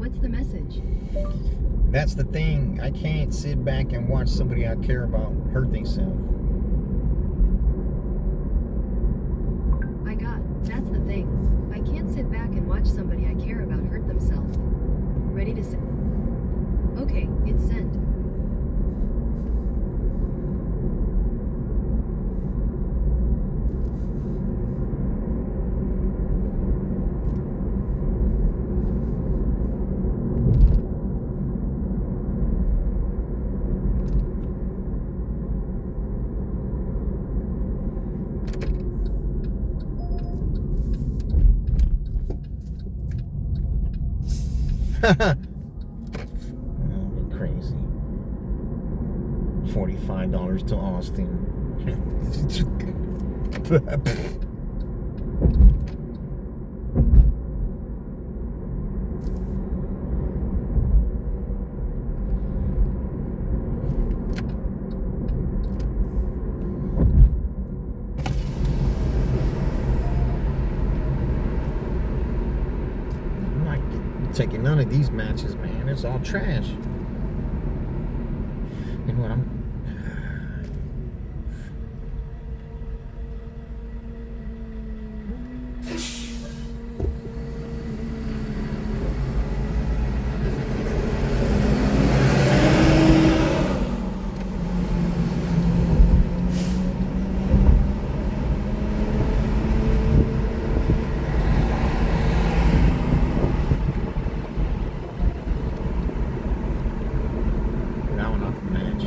What's the message? That's the thing. I can't sit back and watch somebody I care about hurt themselves. That's the thing. I can't sit back and watch somebody I care about hurt themselves. Ready to send. Okay, it's sent. Crazy. $45 to Austin. I'm not taking none of these matches, man. It's all trash. You know what? Now we're not the match.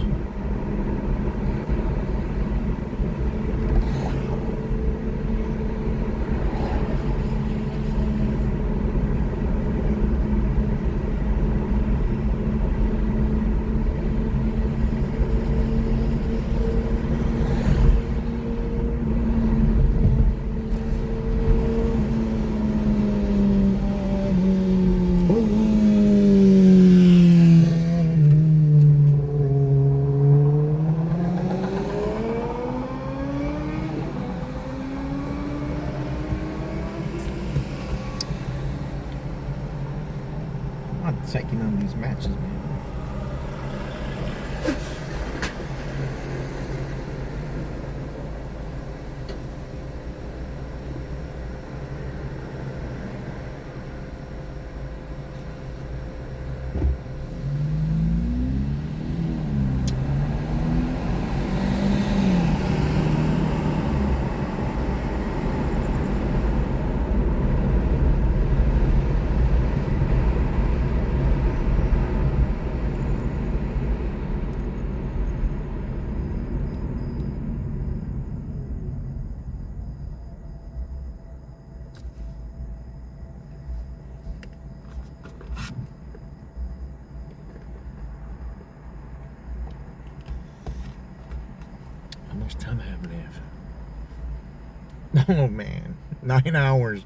I'm not taking on these matches, man. How much time I have left? Oh man, 9 hours.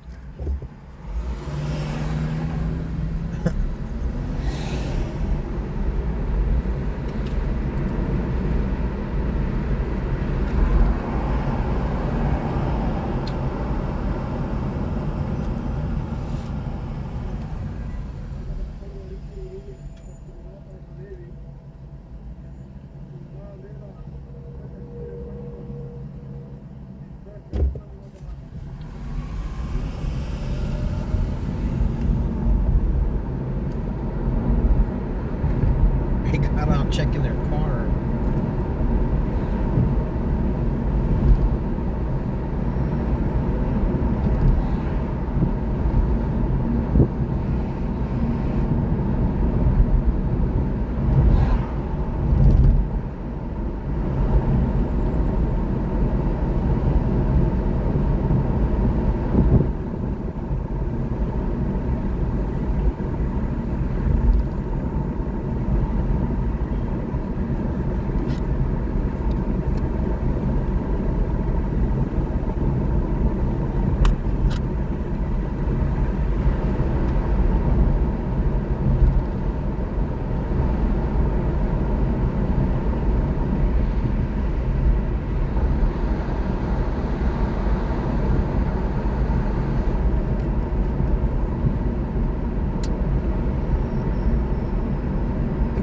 They got out checking their car.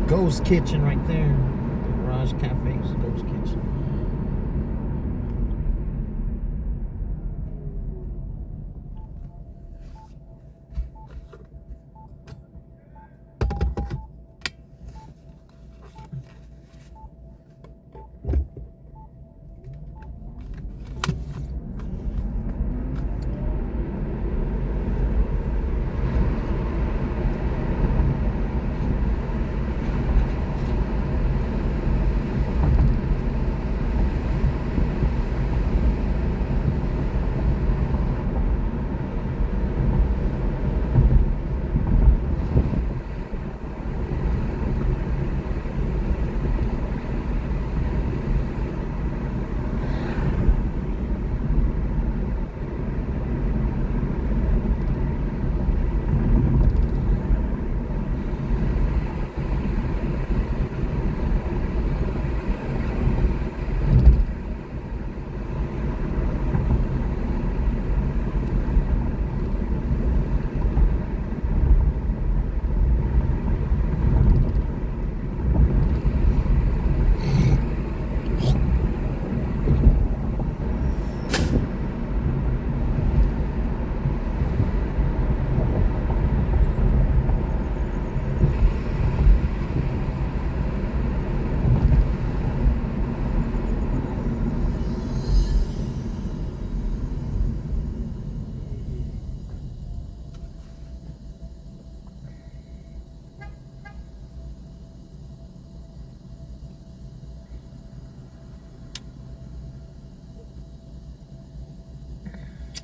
Ghost Kitchen right there. Garage Cafe's Ghost Kitchen.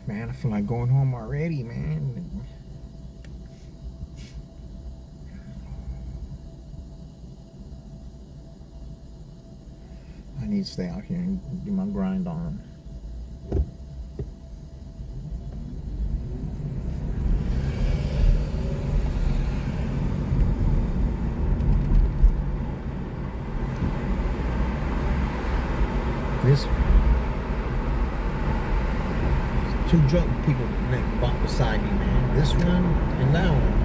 Man, I feel like going home already, man. I need to stay out here and get my grind on. This two drunk people that walk beside me, man. This one and that one.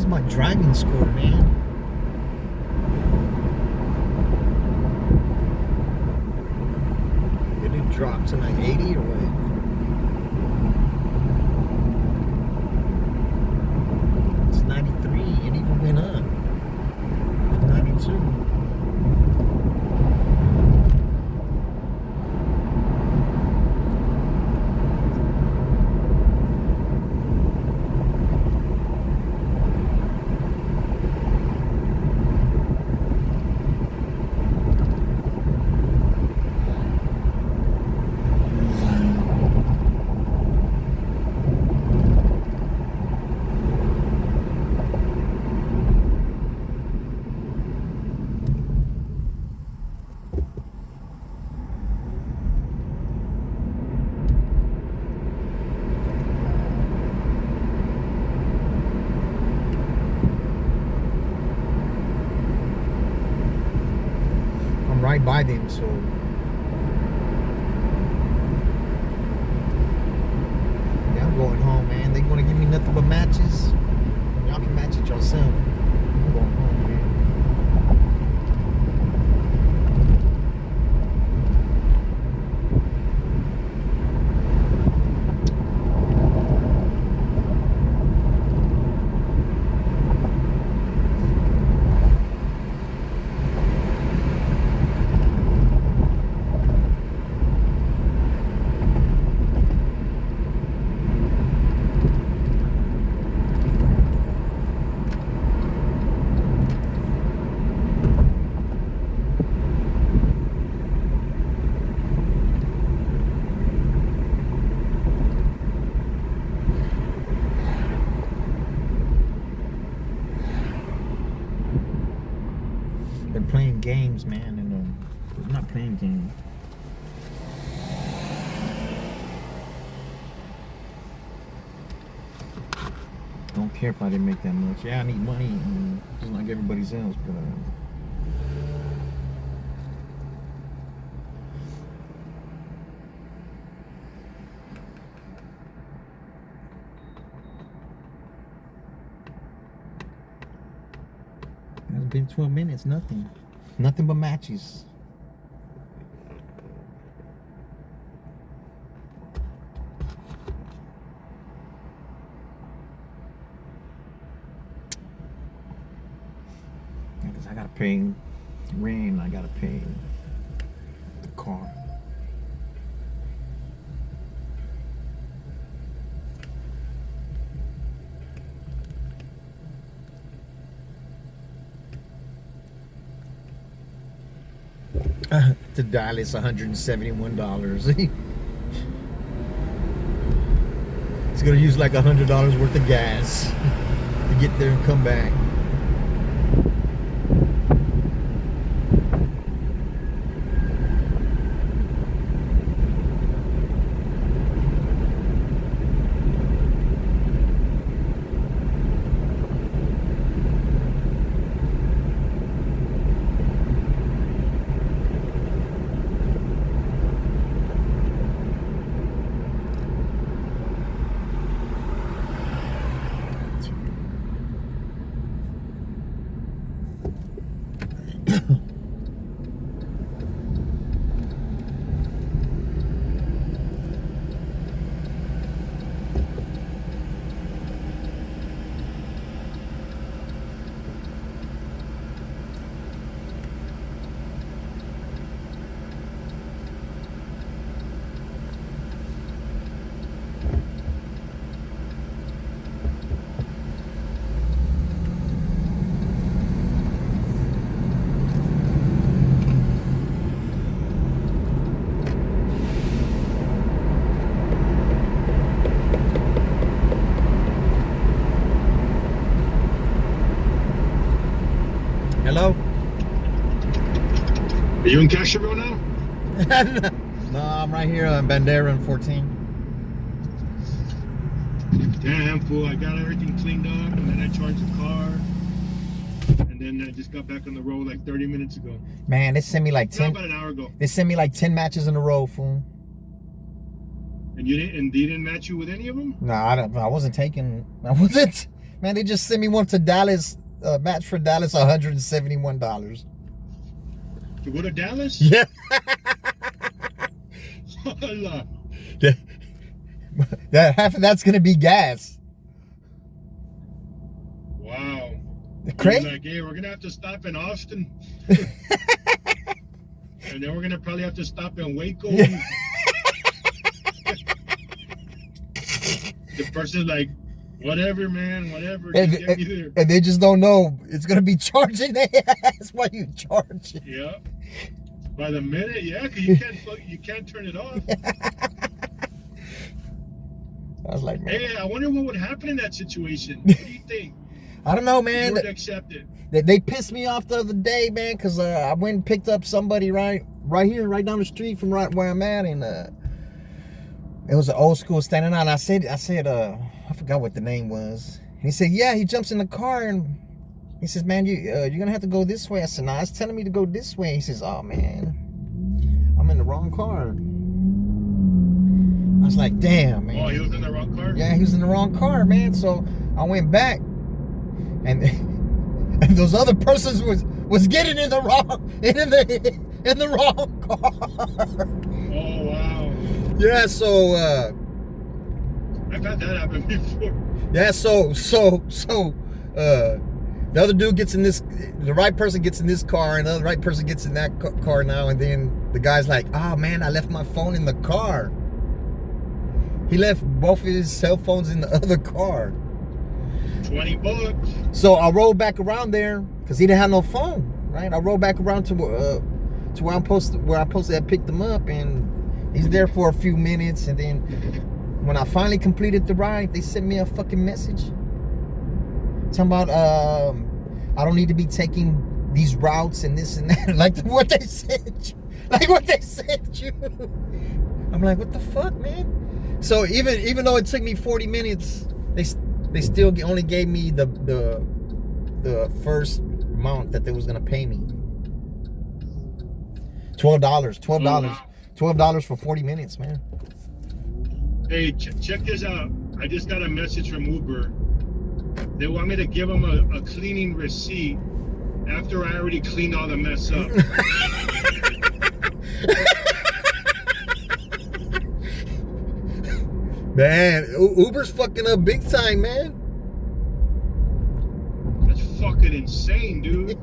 My driving score, man. Did it drop to like 80 or what? It's 93. It even went up. 92. Right by them, so yeah, I'm going home, man. They want to give me nothing but matches. Y'all can match it yourself. I'm going home, man. They're playing games, man, and they're not playing games. Don't care if I didn't make that much. Yeah, I need money, just like everybody else, but it's been 12 minutes, nothing but matches. Because I gotta pay rent, I gotta pay the car. To Dallas, $171. It's gonna use like $100 worth of gas to get there and come back. Hello? Are you in Castroville now? No, I'm right here on Bandera and 14. Damn, fool. I got everything cleaned up, and then I charged the car. And then I just got back on the road like 30 minutes ago. Man, they sent me like 10. About an hour ago. They sent me like 10 matches in a row, fool. And you didn't? And they didn't match you with any of them? No, I wasn't taking. I wasn't. Man, they just sent me one to Dallas. Match for Dallas, $171. To go to Dallas? Yeah. That half of that's gonna be gas. Wow. Crazy. Like, hey, we're gonna have to stop in Austin, and then we're gonna probably have to stop in Waco. Yeah. The person's like, whatever, man, whatever. And, Just get me there. and they just don't know it's gonna be charging their ass while you charge it. Yeah. By the minute, yeah, because you can't turn it off. I was like, man. Hey, I wonder what would happen in that situation. What do you think? I don't know, You man. would accept it. They pissed me off the other day, man, because I went and picked up somebody right here, right down the street from right where I'm at, and it was an old school standing out. And I said, I forgot what the name was. And he said, yeah. He jumps in the car and he says, man, you're gonna have to go this way. I said, nah, it's telling me to go this way. He says, oh man, I'm in the wrong car. I was like, damn, man. Oh, he was in the wrong car? Yeah, he was in the wrong car, man. So I went back, and those other persons was getting in the wrong car. Oh wow. Yeah, so I've had that happen before. yeah, so the other dude gets in this, the right person gets in this car, and the other right person gets in that car now, and then the guy's like, oh man, I left my phone in the car. He left both of his cell phones in the other car. $20. So I rolled back around there because he didn't have no phone, right? I rolled back around to where I'm supposed to have picked him up, and he's there for a few minutes, and then when I finally completed the ride, they sent me a fucking message talking about I don't need to be taking these routes and this and that, like what they sent you. Like what they sent you. I'm like, what the fuck, man? So even though it took me 40 minutes, they still only gave me the first amount that they was gonna pay me. $12 for 40 minutes, man. Hey, check this out. I just got a message from Uber. They want me to give them a cleaning receipt after I already cleaned all the mess up. Man, Uber's fucking up big time, man. That's fucking insane, dude.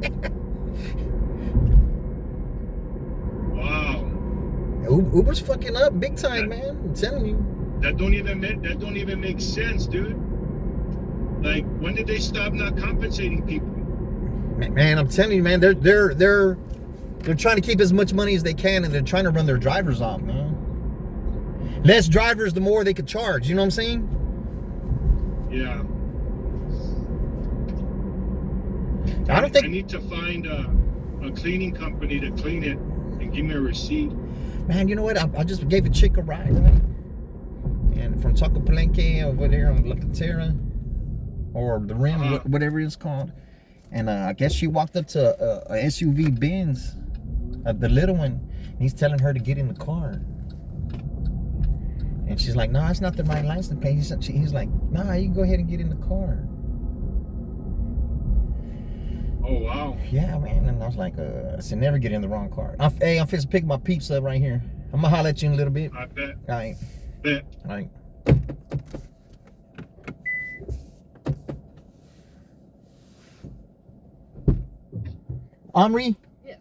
Wow. Uber's fucking up big time, man. I'm telling you. That don't even make sense, dude. Like, when did they stop not compensating people? Man, I'm telling you, man, they're trying to keep as much money as they can, and they're trying to run their drivers off, man. Less drivers, the more they could charge. You know what I'm saying? Yeah. I don't think I need to find a cleaning company to clean it and give me a receipt. Man, you know what? I just gave a chick a ride, right? And from Taco Palenque over there on La Cantera, or the Rim, whatever it's called. And I guess she walked up to a SUV Benz, the little one. And he's telling her to get in the car. And she's like, no, it's not the right license plate. He's like, nah, you can go ahead and get in the car. Oh, wow. Yeah, man. And I was like, I said, never get in the wrong car. Hey, I'm finna pick my peeps up right here. I'm gonna holler at you in a little bit. I bet. All right. Bet. All right. Omri? Yes.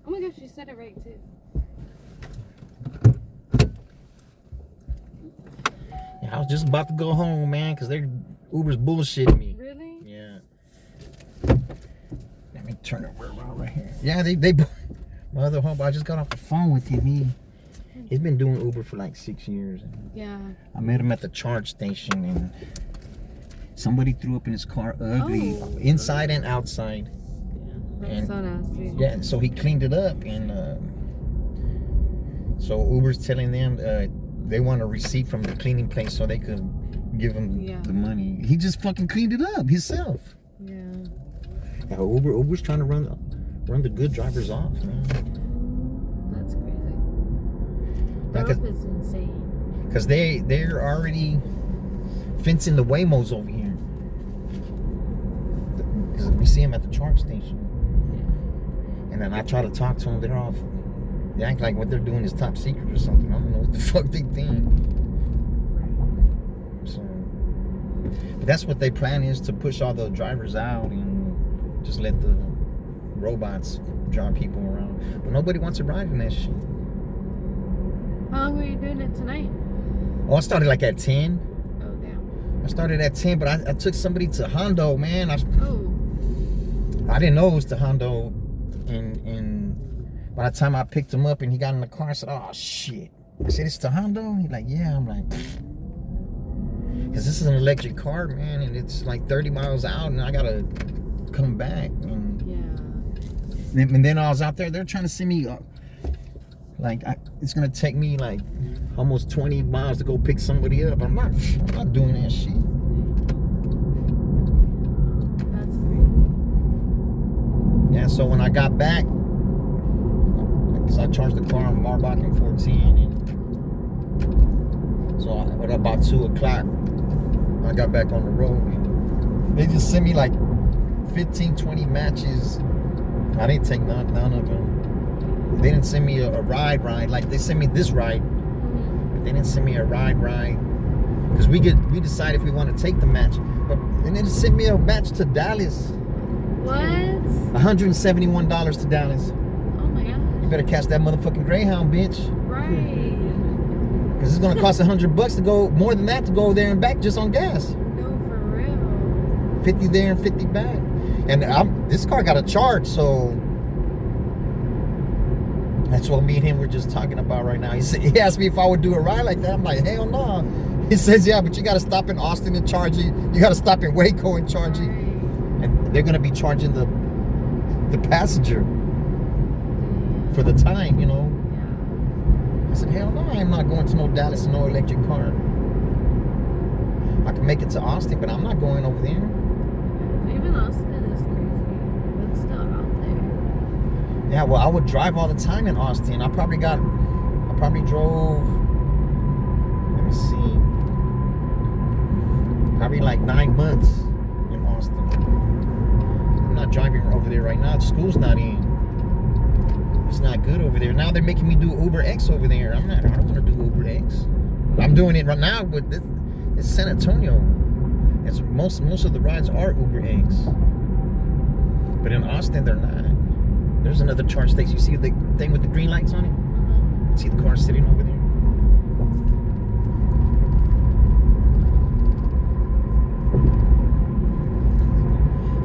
Oh my gosh, you said it right too. Yeah, I was just about to go home, man, because Uber's bullshitting me. Really? Yeah. Let me turn it around right here. Yeah, they my other homeboy, I just got off the phone with him. He's been doing Uber for like 6 years. Yeah. I met him at the charge station, and somebody threw up in his car ugly, inside and outside. That's And so nasty. yeah, so he cleaned it up, and so Uber's telling them they want a receipt from the cleaning place so they could give him the money. He just fucking cleaned it up himself. Yeah. Yeah, Uber's trying to run the good drivers off, man. That's crazy. Yeah, Europe is insane. Because they're already fencing the Waymos over here. Because we see them at the charge station. And then I try to talk to them, they're off. They act like what they're doing is top secret or something. I don't know what the fuck they think. So, but that's what their plan is, to push all the drivers out and just let the robots drive people around. But nobody wants to ride in that shit. How long were you doing it tonight? Oh, I started like at 10. Oh, damn. I started at 10, but I took somebody to Hondo, man. Oh. I didn't know it was to Hondo. And by the time I picked him up and he got in the car, I said, oh, shit. I said, it's to Hondo? He's like, yeah. I'm like, because this is an electric car, man, and it's like 30 miles out, and I got to come back. And, Yeah. and then I was out there, they're trying to send me, it's going to take me like almost 20 miles to go pick somebody up. I'm not doing that shit. That's great. Yeah, so when I got back, because I charged the car on Marbach and 14, and so at about 2 o'clock, I got back on the road, and they just sent me like 15, 20 matches. I didn't take none of them. They didn't send me a ride, like they sent me this ride, but they didn't send me a ride, because we decide if we want to take the match. But and they just sent me a match to Dallas. What? $171 to Dallas. Oh my gosh. You better catch that motherfucking Greyhound, bitch. Right. Because it's gonna cost $100 to go, more than that to go there and back just on gas. No, for real. 50 there and 50 back. And this car got a charge, so that's what me and him were just talking about right now. He asked me if I would do a ride like that. I'm like, hell no. He says, yeah, but you gotta stop in Austin and charge it. You gotta stop in Waco and charge it. Right. And they're gonna be charging the the passenger for the time, you know. I said, hell no, I'm not going to no Dallas in no electric car. I can make it to Austin, but I'm not going over there. Even Austin is crazy. It's still out there. Yeah, well, I would drive all the time in Austin. I probably drove, let me see, probably like 9 months in Austin. I'm not driving over there right now. The school's not in. It's not good over there. Now they're making me do Uber X over there. I don't want to do Uber X. I'm doing it right now with this. It's San Antonio. It's most of the rides are Uber X. But in Austin, they're not. There's another charge station. You see the thing with the green lights on it? See the car sitting over there?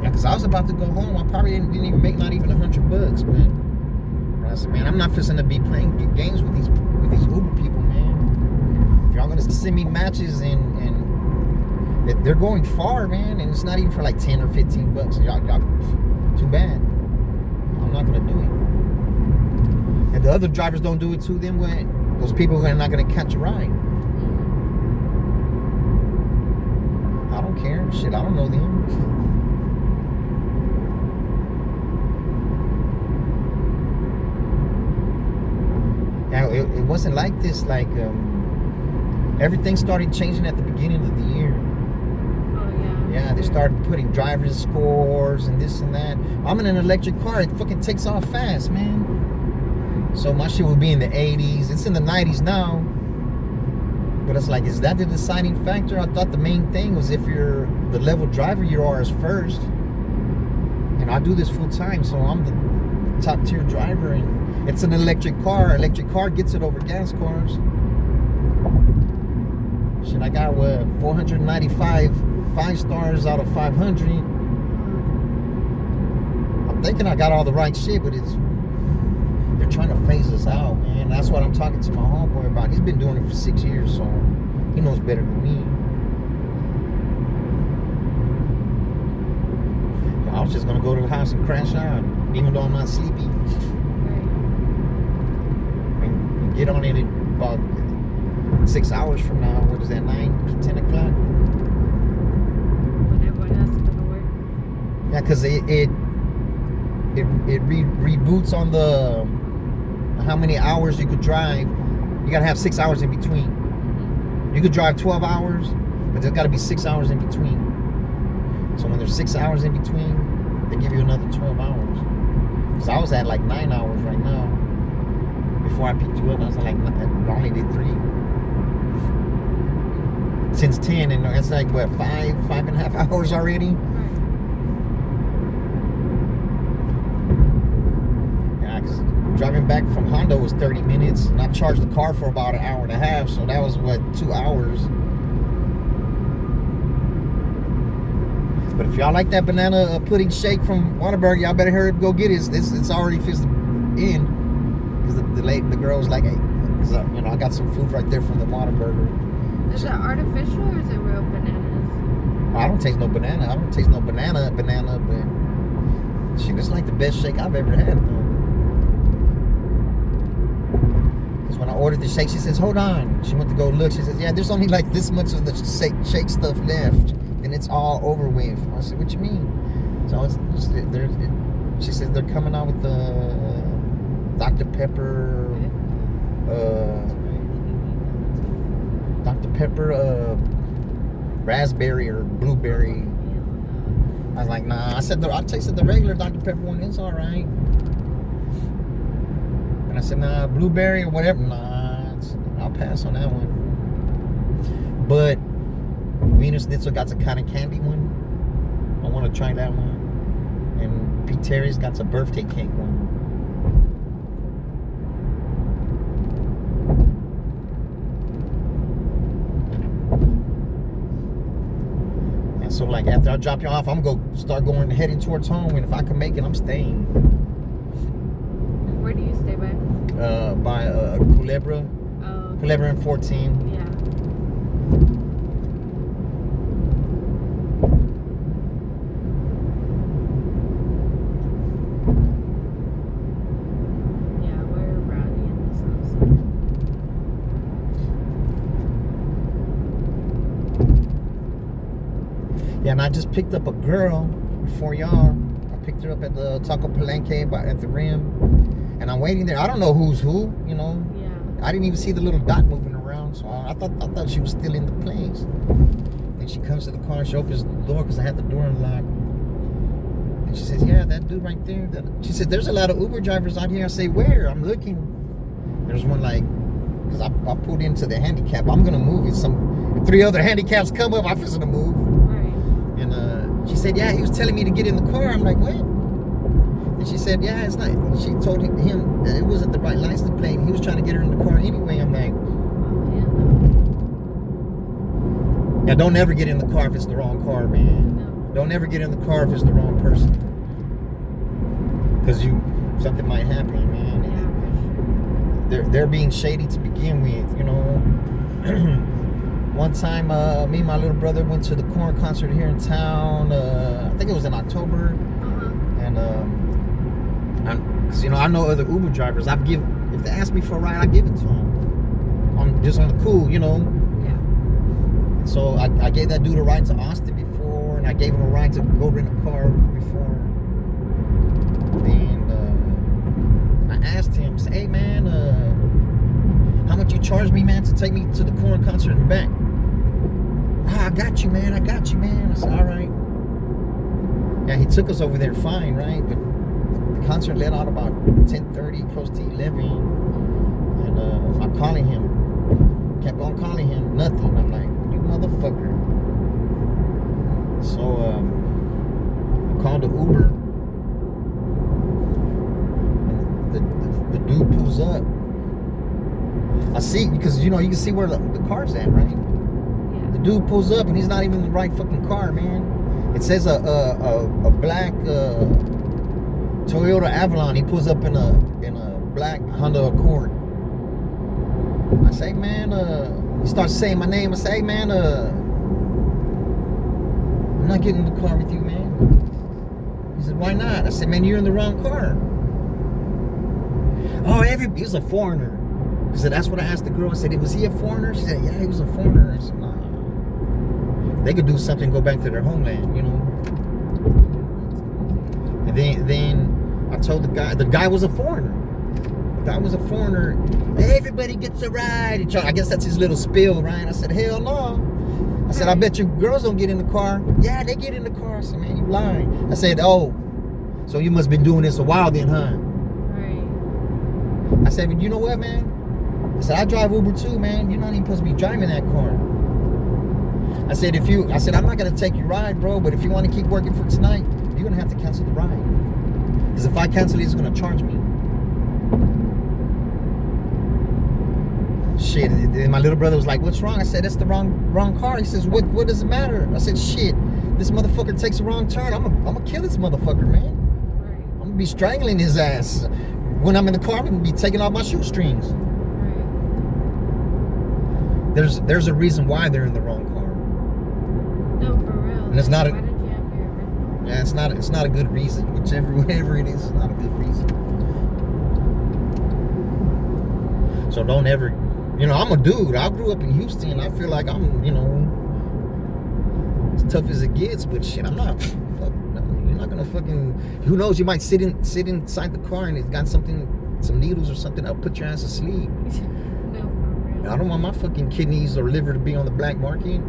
Yeah, because I was about to go home. I probably didn't even make not even $100, man. I said, man, I'm not fixing to be playing games with these Uber people, man. If y'all gonna send me matches and they're going far, man, and it's not even for like 10 or 15 bucks. Y'all, too bad. I'm not gonna do it. And the other drivers don't do it too. Then what? Those people who are not gonna catch a ride. I don't care. Shit, I don't know them. Now, it wasn't like this. Like everything started changing at the beginning of the year. Yeah, they started putting driver's scores and this and that. I'm in an electric car. It fucking takes off fast, man. So my shit will be in the 80s. It's in the 90s now. But it's like, is that the deciding factor? I thought the main thing was if you're the level driver you are is first. And I do this full time, so I'm the top tier driver. And it's an electric car. Electric car gets it over gas cars. Shit, I got 495 5 stars out of 500. I'm thinking I got all the right shit, but they're trying to phase us out, man. That's what I'm talking to my homeboy about. He's been doing it for 6 years, so he knows better than me. I was just gonna go to the house and crash out, even though I'm not sleepy. And get on it in about 6 hours from now. What is that, 9, 10 o'clock? Yeah, because it reboots on the how many hours you could drive. You gotta have 6 hours in between. You could drive 12 hours, but there's gotta be 6 hours in between. So when there's 6 hours in between, they give you another 12 hours. Because I was at like 9 hours right now. Before I picked you up, I was like, I only did 3. Since 10, and it's like what, 5.5 hours already? Driving back from Hondo was 30 minutes, and I charged the car for about 1.5 hours, so that was what, 2 hours. But if y'all like that banana pudding shake from Whataburger, y'all better hurry up and go get it. It's already fixed in, because the girl was like, hey, you know, I got some food right there from the Whataburger. Is it artificial or is it real bananas? I don't taste no banana. I don't taste no banana, but shit, it's like the best shake I've ever had, though. When I ordered the shake, she says, hold on. She went to go look. She says, yeah, there's only like this much of the shake stuff left, and it's all over with. I said, what you mean? So she says they're coming out with the Dr. Pepper, raspberry or blueberry. I was like, nah. I said, I tasted the regular Dr. Pepper one. It's all right. And I said, nah, blueberry or whatever, nah, I'll pass on that one. But Wiener Schnitzel got a cotton candy one. I want to try that one. And Pete Terry's got a birthday cake one. And so, like, after I drop you off, I'm going to start heading towards home. And if I can make it, I'm staying. Where do you stay by? By Culebra. Oh. Culebra and 14. Yeah. Yeah, and I just picked up a girl before y'all. I picked her up at the Taco Palenque at the Rim. And I'm waiting there. I don't know who's who, you know. Yeah. I didn't even see the little dot moving around. So I thought she was still in the place. Then she comes to the car. She opens the door because I had the door unlocked. And she says, yeah, that dude right there. She said, there's a lot of Uber drivers out here. I say, where? I'm looking. There's one like, because I pulled into the handicap. I'm going to move it. If 3 other handicaps come up, I'm just going to move. Right. And she said, yeah, he was telling me to get in the car. I'm like, what? And she said, yeah, it's not. She told him that it wasn't the right license plate. He was trying to get her in the car anyway. I'm like, Oh, yeah, don't ever get in the car if it's the wrong car, man. no. Don't ever get in the car if it's the wrong person. Because something might happen, man. Yeah, for sure. They're being shady to begin with, you know. One time, me and my little brother went to the Korn concert here in town. I think it was in October. And cause, you know, I know other Uber drivers. if they ask me for a ride, I give it to them. I'm just on the cool, you know. Yeah. So I gave that dude a ride to Austin before, and I gave him a ride to go rent a car before. And I asked him, say, hey man, how much you charge me, man, to take me to the Korn concert and back? I got you, man. I said, all right. Yeah, he took us over there fine, right? But the concert let out about 10:30, close to 11. And I'm calling him. Kept on calling him. Nothing. I'm like, you motherfucker. So I called the Uber. And the dude pulls up. I see, because, you know, you can see where the car's at, right? Yeah. The dude pulls up and he's not even in the right fucking car, man. It says a black Toyota Avalon. He pulls up in a black Honda Accord. I say, man, he starts saying my name. I say, hey, man, I'm not getting in the car with you, man. He said, why not? I said, man, you're in the wrong car. Oh, he's a foreigner. I said, that's what I asked the girl. I said, was he a foreigner? She said, yeah, he was a foreigner. I said, nah. They could do something, go back to their homeland, you know. And then I told the guy was a foreigner. The guy was a foreigner. Everybody gets a ride. I guess that's his little spiel, right? I said, hell no. I said, I bet you girls don't get in the car. Yeah, they get in the car. I said, man, you lying. I said, oh, so you must have been doing this a while then, huh? Right. I said, but you know what, man? I said, I drive Uber too, man. You're not even supposed to be driving that car. I said, I'm not going to take your ride, bro, but if you want to keep working for tonight, you're going to have to cancel the ride. Because if I cancel it, he's going to charge me. Shit. And my little brother was like, what's wrong? I said, that's the wrong car. He says, what does it matter? I said, shit, this motherfucker takes a wrong turn. I'm going to kill this motherfucker, man. Right. I'm going to be strangling his ass. When I'm in the car, I'm going to be taking off my shoestrings. Right. There's a reason why they're in the wrong car. No, for real. And it's not why did you have your original? Yeah, it's not a good reason. Whatever it is, it's not a good reason. So don't ever, you know, I'm a dude. I grew up in Houston. I feel like I'm, you know, as tough as it gets, but shit, I'm not. Fuck, no, you're not gonna fucking. Who knows? You might sit inside the car and it's got some needles or something. I'll put your ass to sleep. No, for real. I don't want my fucking kidneys or liver to be on the black market.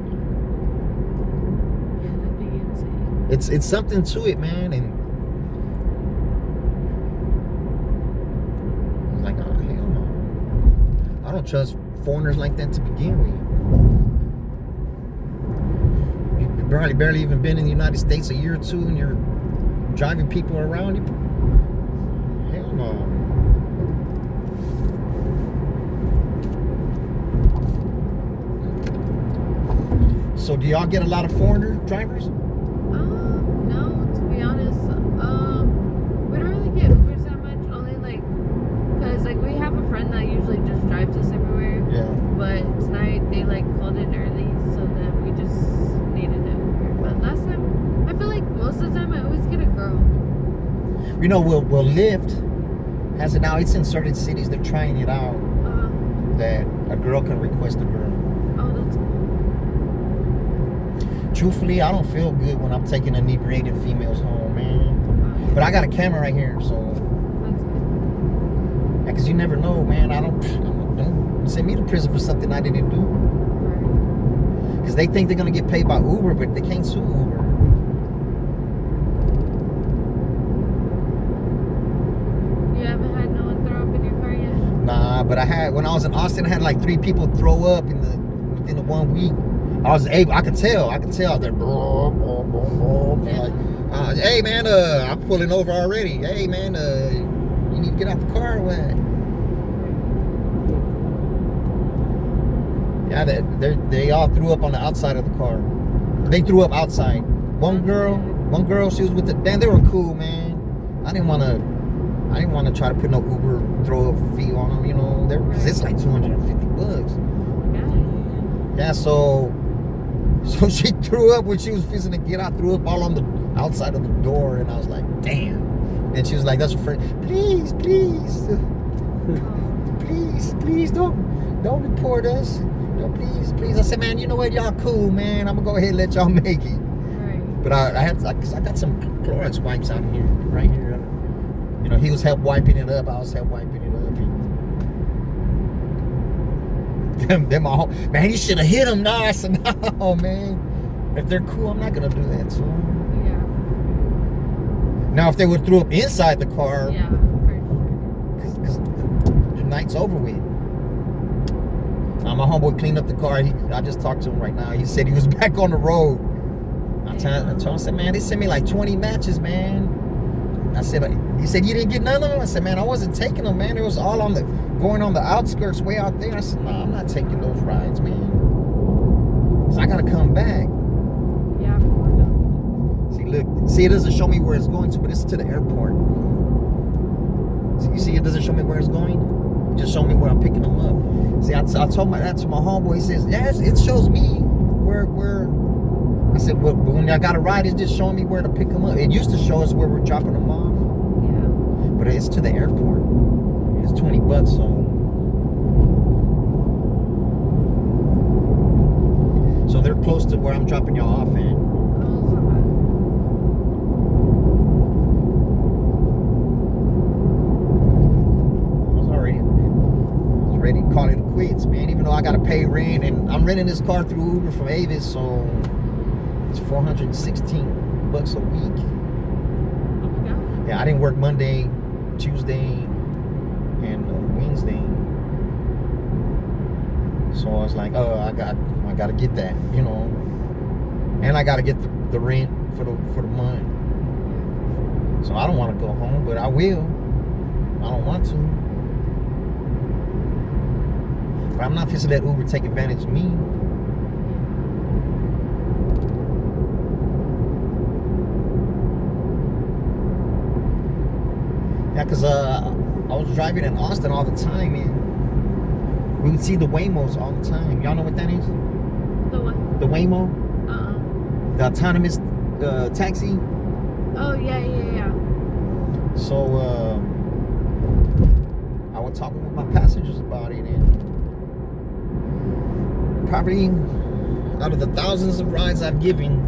Yeah, that'd be insane. It's something to it, man. And I was like, oh hell no. I don't trust foreigners like that to begin with. You've barely even been in the United States a year or two, and you're driving people around. Hell no. So do y'all get a lot of foreigner drivers? No, to be honest, we don't really get Ubers that much. Only cause we have a friend that usually just drives us everywhere. Yeah. But tonight they called in early, so that we just needed an Uber. But last time, I feel like most of the time I always get a girl. You know, Will Lyft has it now. It's in certain cities. They're trying it out that a girl can request a girl. Oh, that's cool. truthfully, I don't feel good when I'm taking inebriated females home, man. But I got a camera right here, so That's good. yeah, cause you never know, man. Don't send me to prison for something I didn't do. Right. Cause they think they're gonna get paid by Uber, but they can't sue Uber. You haven't had no one throw up in your car yet? Nah, but when I was in Austin, I had like 3 people throw up within the 1 week. I could tell. They're like, hey man, I'm pulling over already. Hey man, you need to get out the car or what? Yeah, they all threw up on the outside of the car. They threw up outside. One girl, she was with they were cool, man. I didn't want to try to put no Uber throw up fee on them, you know, because it's like $250. Yeah, so she threw up when she was fixing to get out, threw up all on the outside of the door, and I was like, damn. And she was like, that's her friend. Please, don't report us. No, please. I said, man, you know what, y'all cool, man. I'm gonna go ahead and let y'all make it. Right. But I got some Clorox wipes out here, right here. You know, he was help wiping it up. I was help wiping it up. Them all, man, you should have hit him. No, I said, no, man. If they're cool, I'm not gonna do that to them. Yeah. Now, if they would throw up inside the car, Yeah, for sure. because the night's over with. My homeboy cleaned up the car. I just talked to him right now. He said he was back on the road. I told him, I said, man, they sent me like 20 matches, man. I said, he said, you didn't get none of them? I said, man, I wasn't taking them, man. It was all going on the outskirts way out there. I said, no, I'm not taking those rides, man. So I got to come back. Yeah, for real. See, it doesn't show me where it's going to, but it's to the airport. So you see, it doesn't show me where it's going. It just showed me where I'm picking them up. See, I told that to my homeboy. He says, yes, it shows me where. I said, well, but when I got a ride, it's just showing me where to pick them up. It used to show us where we're dropping them off. Yeah. But it's to the airport. It's $20, so they're close to where I'm dropping y'all off at. Oh, it's not bad. I was ready to call it quits, man. Even though I gotta pay rent, and I'm renting this car through Uber from Avis, so it's $416 a week. Oh my God. Yeah, I didn't work Monday, Tuesday, and Wednesday. So I was like, oh, I gotta get that, you know, and I gotta get the rent for the month. So I don't want to go home, but I will. I don't want to. But I'm not fixing to let Uber take advantage of me. Yeah, because I was driving in Austin all the time, and we would see the Waymos all the time. Y'all know what that is? The what? The Waymo? The autonomous taxi. Oh, yeah. So I was talking with my passengers about it, and probably out of the thousands of rides I've given,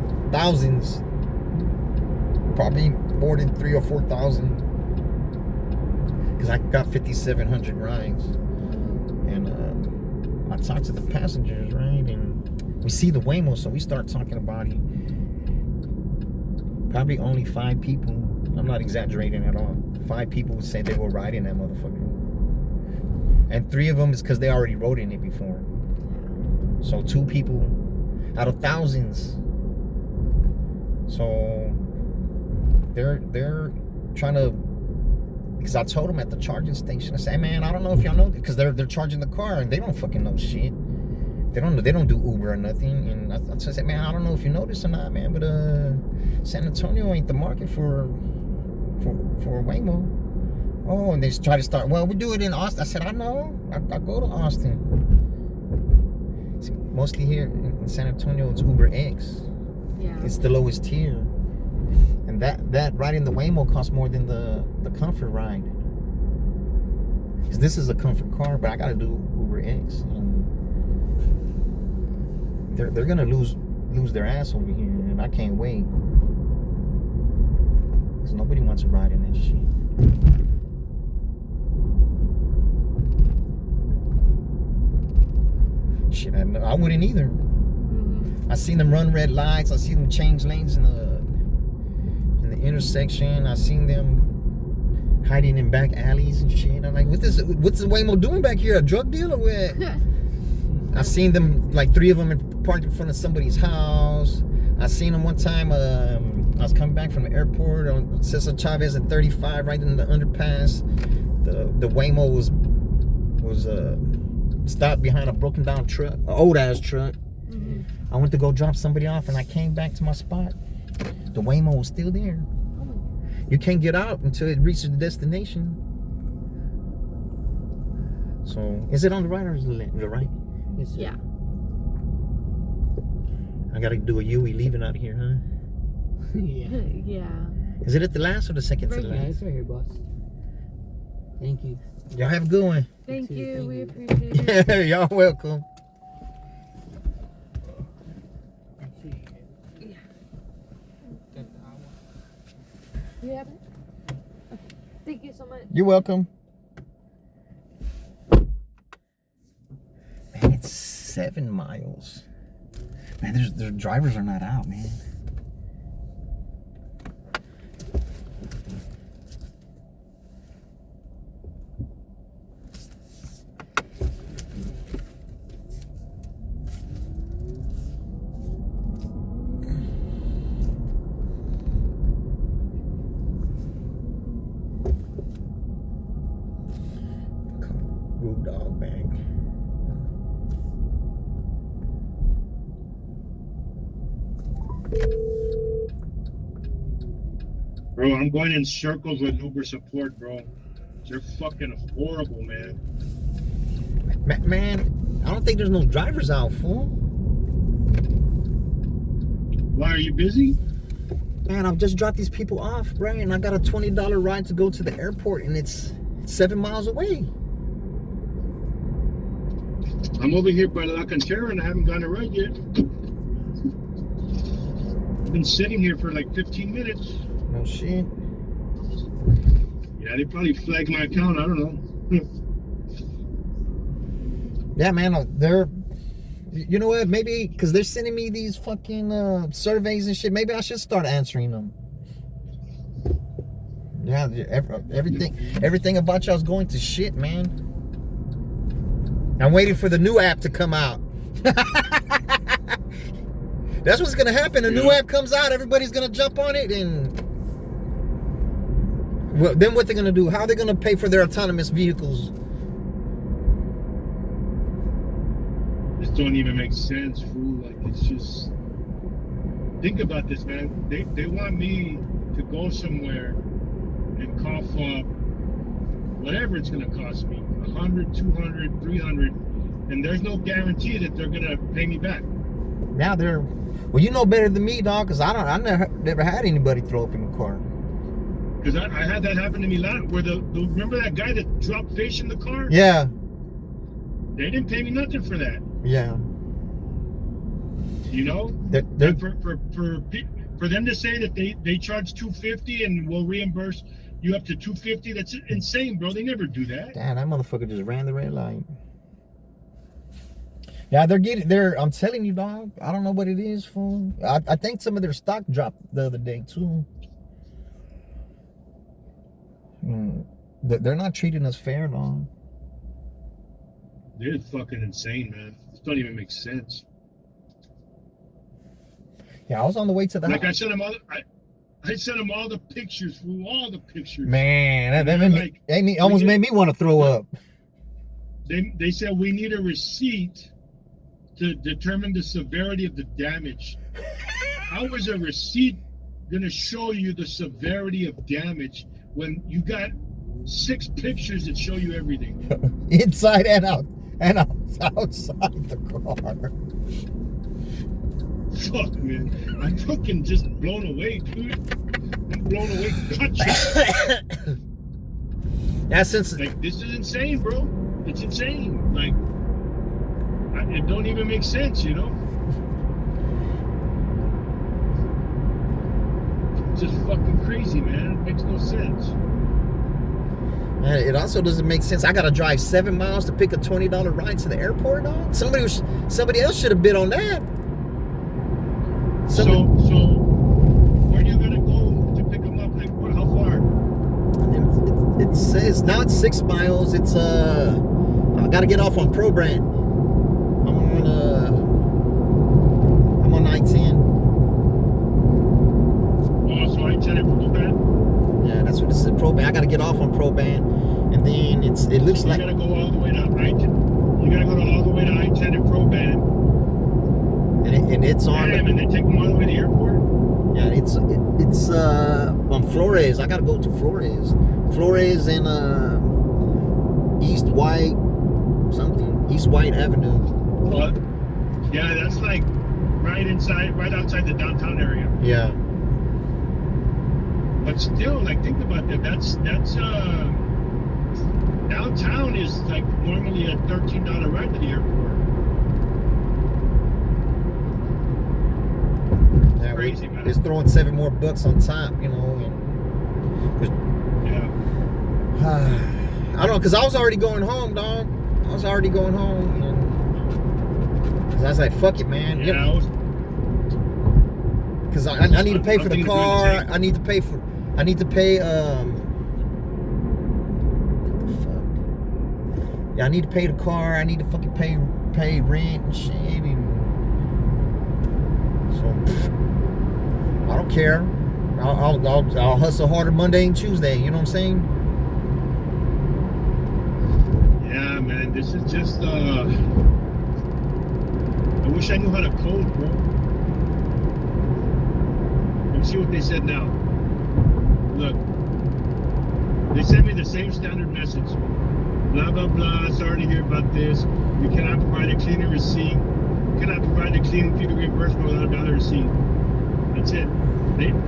probably more than 3,000 or 4,000. Because I got 5,700 rides, and I talked to the passengers, right? And we see the Waymo, so we start talking about it. Probably only 5 people. I'm not exaggerating at all. 5 people would say they were riding that motherfucker, and 3 of them is because they already rode in it before. So 2 people out of thousands. So they're trying to. Because I told them at the charging station, I said, hey, man, I don't know if y'all know, because they're charging the car and they don't fucking know shit. They don't do Uber or nothing. And I said, man, I don't know if you know this or not, man, but San Antonio ain't the market for a Waymo. Oh, and they try to start. Well, we do it in Austin. I said, I know. I go to Austin. See, mostly here in San Antonio, it's Uber X. Yeah. It's the lowest tier. And that ride in the Waymo costs more than the Comfort ride. Because this is a Comfort car, but I got to do Uber X. And they're going to lose lose their ass over here, and I can't wait. Cause nobody wants to ride in that shit. Shit, I wouldn't either. Mm-hmm. I seen them run red lights. I seen them change lanes in the intersection. I seen them hiding in back alleys and shit. I'm like, what's the Waymo doing back here? A drug deal or what? I seen them, like 3 of them parked in front of somebody's house. I seen them one time. I was coming back from the airport on Cesar Chavez at 35, right in the underpass. The Waymo was stopped behind a broken down truck, an old ass truck. Mm-hmm. I went to go drop somebody off, and I came back to my spot. The Waymo was still there. Oh my God. You can't get out until it reaches the destination. So, is it on the right or is it the right? Yeah. I gotta do a Yui leaving out of here, huh? Yeah. Yeah. Is it at the last or the second to Right the Yeah, last? it's right here, boss. Thank you. Y'all have a good one. Thank too, you. thank We you. appreciate it. Y'all welcome. You have it? Okay. Thank you so much. You're welcome. Man, it's 7 miles. Man, their drivers are not out, man. Rude dog bank. Bro, I'm going in circles with Uber support, bro. They're fucking horrible, man. Man, I don't think there's no drivers out, fool. Why, are you busy? Man, I've just dropped these people off, right? And I got a $20 ride to go to the airport, and it's 7 miles away. I'm over here by La Cantera and I haven't gotten a ride yet. I've been sitting here for like 15 minutes. No shit. Yeah, they probably flagged my account. I don't know. Yeah, man, they're... You know what? Maybe because they're sending me these fucking surveys and shit. Maybe I should start answering them. Yeah, everything about y'all's going to shit, man. I'm waiting for the new app to come out. That's what's gonna happen. A new app comes out, everybody's gonna jump on it, and well, then what they're gonna do? How are they gonna pay for their autonomous vehicles? This don't even make sense, fool. Like, it's just... Think about this, man. They want me to go somewhere and cough up whatever it's going to cost me, 100, 200, 300, and there's no guarantee that they're going to pay me back. Now they're... Well, you know better than me, dog, because I never had anybody throw up in the car. Because I had that happen to me last, where remember that guy that dropped fish in the car? Yeah. They didn't pay me nothing for that. Yeah. You know? They're For them to say that they charge $250 and will reimburse you up to $250, that's insane, bro. They never do that. damn, that motherfucker just ran the red light. Yeah, I'm telling you, dog. I don't know what it is, fool. I think some of their stock dropped the other day too. They're not treating us fair, dog. They're fucking insane, man. This don't even make sense. Yeah, I was on the way to the Like, house. I sent them all the pictures, fool, all the pictures. Man, that Like, almost made me want to throw up. They said we need a receipt to determine the severity of the damage. How is a receipt gonna show you the severity of damage when you got 6 pictures that show you everything? Inside and out. And outside the car. Fuck, man. I'm fucking just blown away, dude. I'm blown away. Gotcha. Yeah, since Like, this is insane, bro. It's insane. Like, it don't even make sense, you know? It's just fucking crazy, man. It makes no sense. Man, it also doesn't make sense. I gotta drive 7 miles to pick a $20 ride to the airport, dog. Somebody else should have bid on that. So where are you gonna go to pick them up? Like, how far? It says not 6 miles. It's I gotta get off on Pro Brand. I'm on I-10. Oh, so I-10 and Pro Band? Yeah, that's what it says. Pro Band. I gotta get off on Pro Band, and then it looks You like gotta go all the way to I-10. You gotta go all the way to I-10 and Pro Band. and it's on. Damn, and they take them all the way to the airport? Yeah, it's on Flores. I gotta go to Flores and East White Avenue. Well, yeah, that's like right outside the downtown area. Yeah. But still, like, think about that. That's downtown is like normally a $13 ride to the airport. Yeah, Crazy, man. it's throwing $7 more on top, you know, and Yeah. I don't know, cause I was already going home, dog. I was already going home, and 'cause I was like, "Fuck it, man." Yeah, I was, Cause I need to pay for the I'm thinking car. doing the same. I need to pay. What the fuck? Yeah, I need to pay the car. I need to fucking pay rent and shit, and so I don't care. I'll hustle harder Monday and Tuesday. You know what I'm saying? yeah, man. This is just. I wish I knew how to code, bro. Let me see what they said now. Look, they sent me the same standard message. Blah blah blah. Sorry to hear about this. We cannot provide a cleaning receipt. We cannot provide a cleaning fee to reimbursement without a valid receipt. That's it.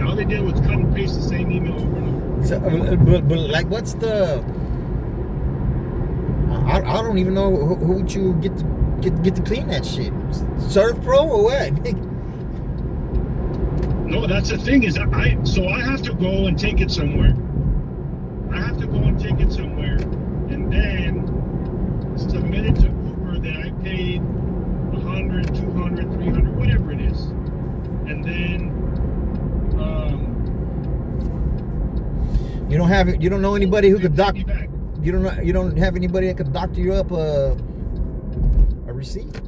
All they did was cut and paste the same email over and over. So, but like, what's the? I don't even know who would you get to clean that shit. Surf Pro or what? No, that's the thing is I have to go and take it somewhere. I have to go and take it somewhere, and then submit it to Uber that I paid 100, 200, 300, whatever it is, and then You don't know anybody who could they doc. take me back. You don't have anybody that could doctor you up a receipt.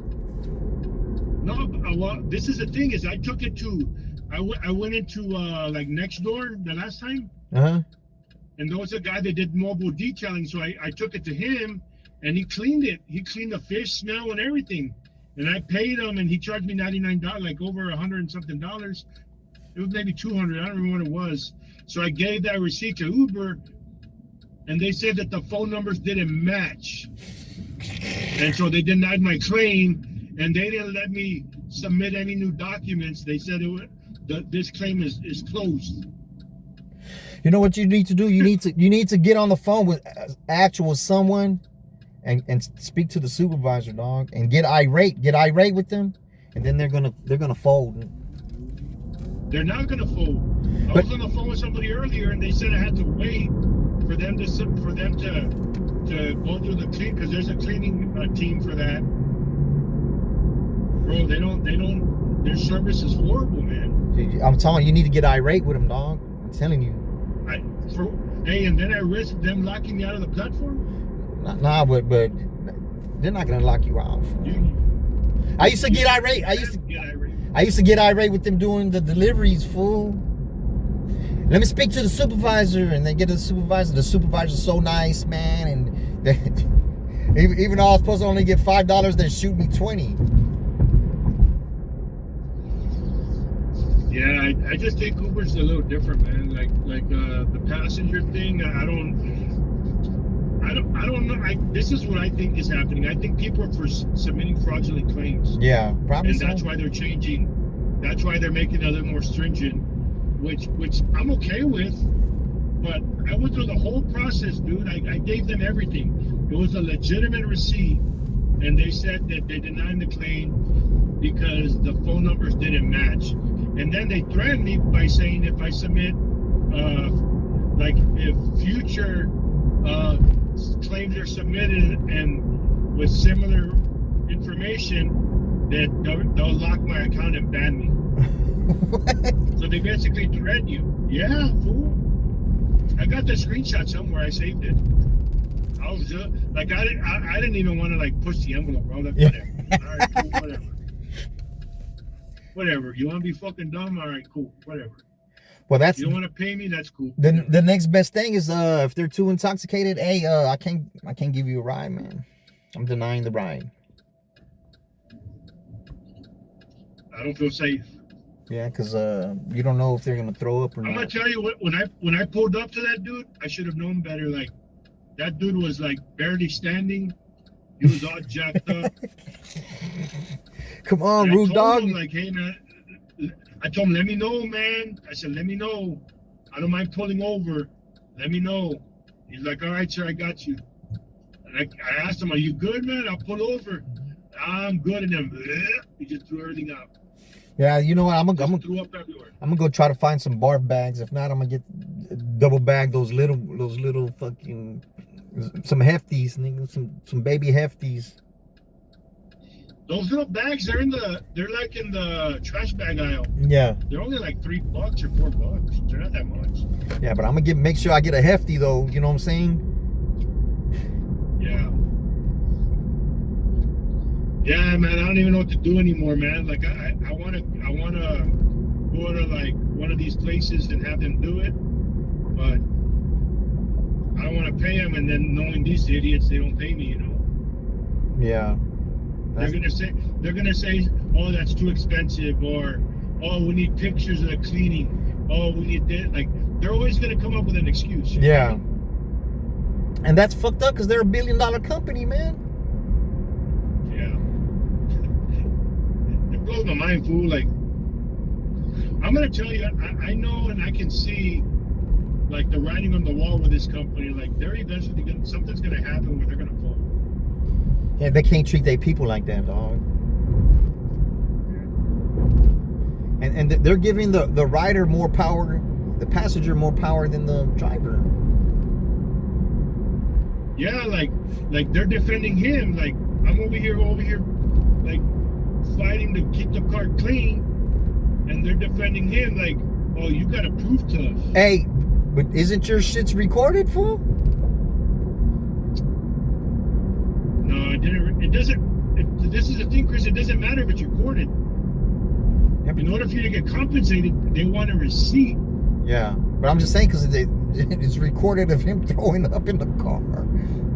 No, well, this is the thing is I took it to. I went into like Nextdoor the last time. Uh-huh. And there was a guy that did mobile detailing, so I took it to him, and he cleaned it. He cleaned the fish smell and everything, and I paid him, and he charged me $99, like over $100 and something. It was maybe $200. I don't remember what it was. So I gave that receipt to Uber, and they said that the phone numbers didn't match, and so they denied my claim, and they didn't let me submit any new documents. They said this claim is closed. You know what you need to do? You need to get on the phone with actual someone and speak to the supervisor, dog, and get irate with them, and then they're gonna fold. They're not gonna fold. I was on the phone with somebody earlier, and they said I had to wait for them to go through the clean, because there's a cleaning team for that. Bro, they don't. Their service is horrible, man. I'm telling you, you need to get irate with them, dog. I'm telling you. And then I risk them locking me out of the platform. Nah, but they're not gonna lock you out. I used to get irate. I used to get irate with them doing the deliveries, fool. Let me speak to the supervisor, and they get to the supervisor. The supervisor's so nice, man, and even though I was supposed to only get $5, they shoot me 20. Yeah, I just think Uber's a little different, man. Like the passenger thing. I don't know. This is what I think is happening. I think people are submitting fraudulent claims. Yeah, probably. And so. that's why they're changing. That's why they're making it a little more stringent, which I'm okay with. But I went through the whole process, dude. I gave them everything. It was a legitimate receipt, and they said that they denied the claim. because the phone numbers didn't match. And then they threatened me by saying if I submit, like if future claims are submitted and with similar information, that they'll lock my account and ban me. So they basically threaten you. Yeah, fool. I got the screenshot somewhere. I saved it. I was like, I didn't even want to like push the envelope, bro. Like, whatever. All right, cool, whatever. Whatever. You want to be fucking dumb? All right, cool, whatever. Well, that's You don't want to pay me? That's cool. the next best thing is if they're too intoxicated, hey, I can't give you a ride, man. I'm denying the ride. I don't feel safe. Yeah, because you don't know if they're gonna throw up or I'm not. gonna tell you what. When I pulled up to that dude, I should have known better. Like, that dude was like barely standing. He was all jacked up. Come on, And I rude told dog. him, like, hey man, I told him, let me know, man. I said, let me know. I don't mind pulling over. Let me know. He's like, all right, sir, I got you. And I asked him, are you good, man? I'll pull over. I'm good. And then he just threw everything out. Yeah, you know what? I'm gonna Threw up everywhere. go try to find some barf bags. If not, I'm gonna get double bag those little fucking some hefties, nigga, some baby hefties. Those little bags, they're like in the trash bag aisle. Yeah, They're only like $3 or $4. They're not that much. yeah, but I'm gonna make sure I get a hefty though. You know what I'm saying? Yeah. Yeah, man, I don't even know what to do anymore, man. Like, I wanna go to like one of these places and have them do it, but I don't want to pay them, and then knowing these idiots, they don't pay me, you know. Yeah. They're gonna say, oh, that's too expensive, or oh, we need pictures of the cleaning. Oh, we need this. Like, they're always gonna come up with an excuse. Yeah. And that's fucked up because they're $1 billion company, man. Yeah. It blows my mind, fool. Like, I'm gonna tell you, I know and I can see, like, the writing on the wall with this company. Like, they're eventually something's gonna happen where they're gonna fall. Yeah, they can't treat their people like that, dog. And they're giving the rider more power, the passenger more power than the driver. Yeah, like they're defending him. Like, I'm over here, like, fighting to keep the car clean, and they're defending him. Like, oh, you gotta prove to us. Hey, but isn't your shits recorded, fool? No, it didn't. It doesn't. This is the thing, Chris. It doesn't matter if it's recorded. In order for you to get compensated, they want a receipt. Yeah, but I'm just saying because it's recorded of him throwing up in the car.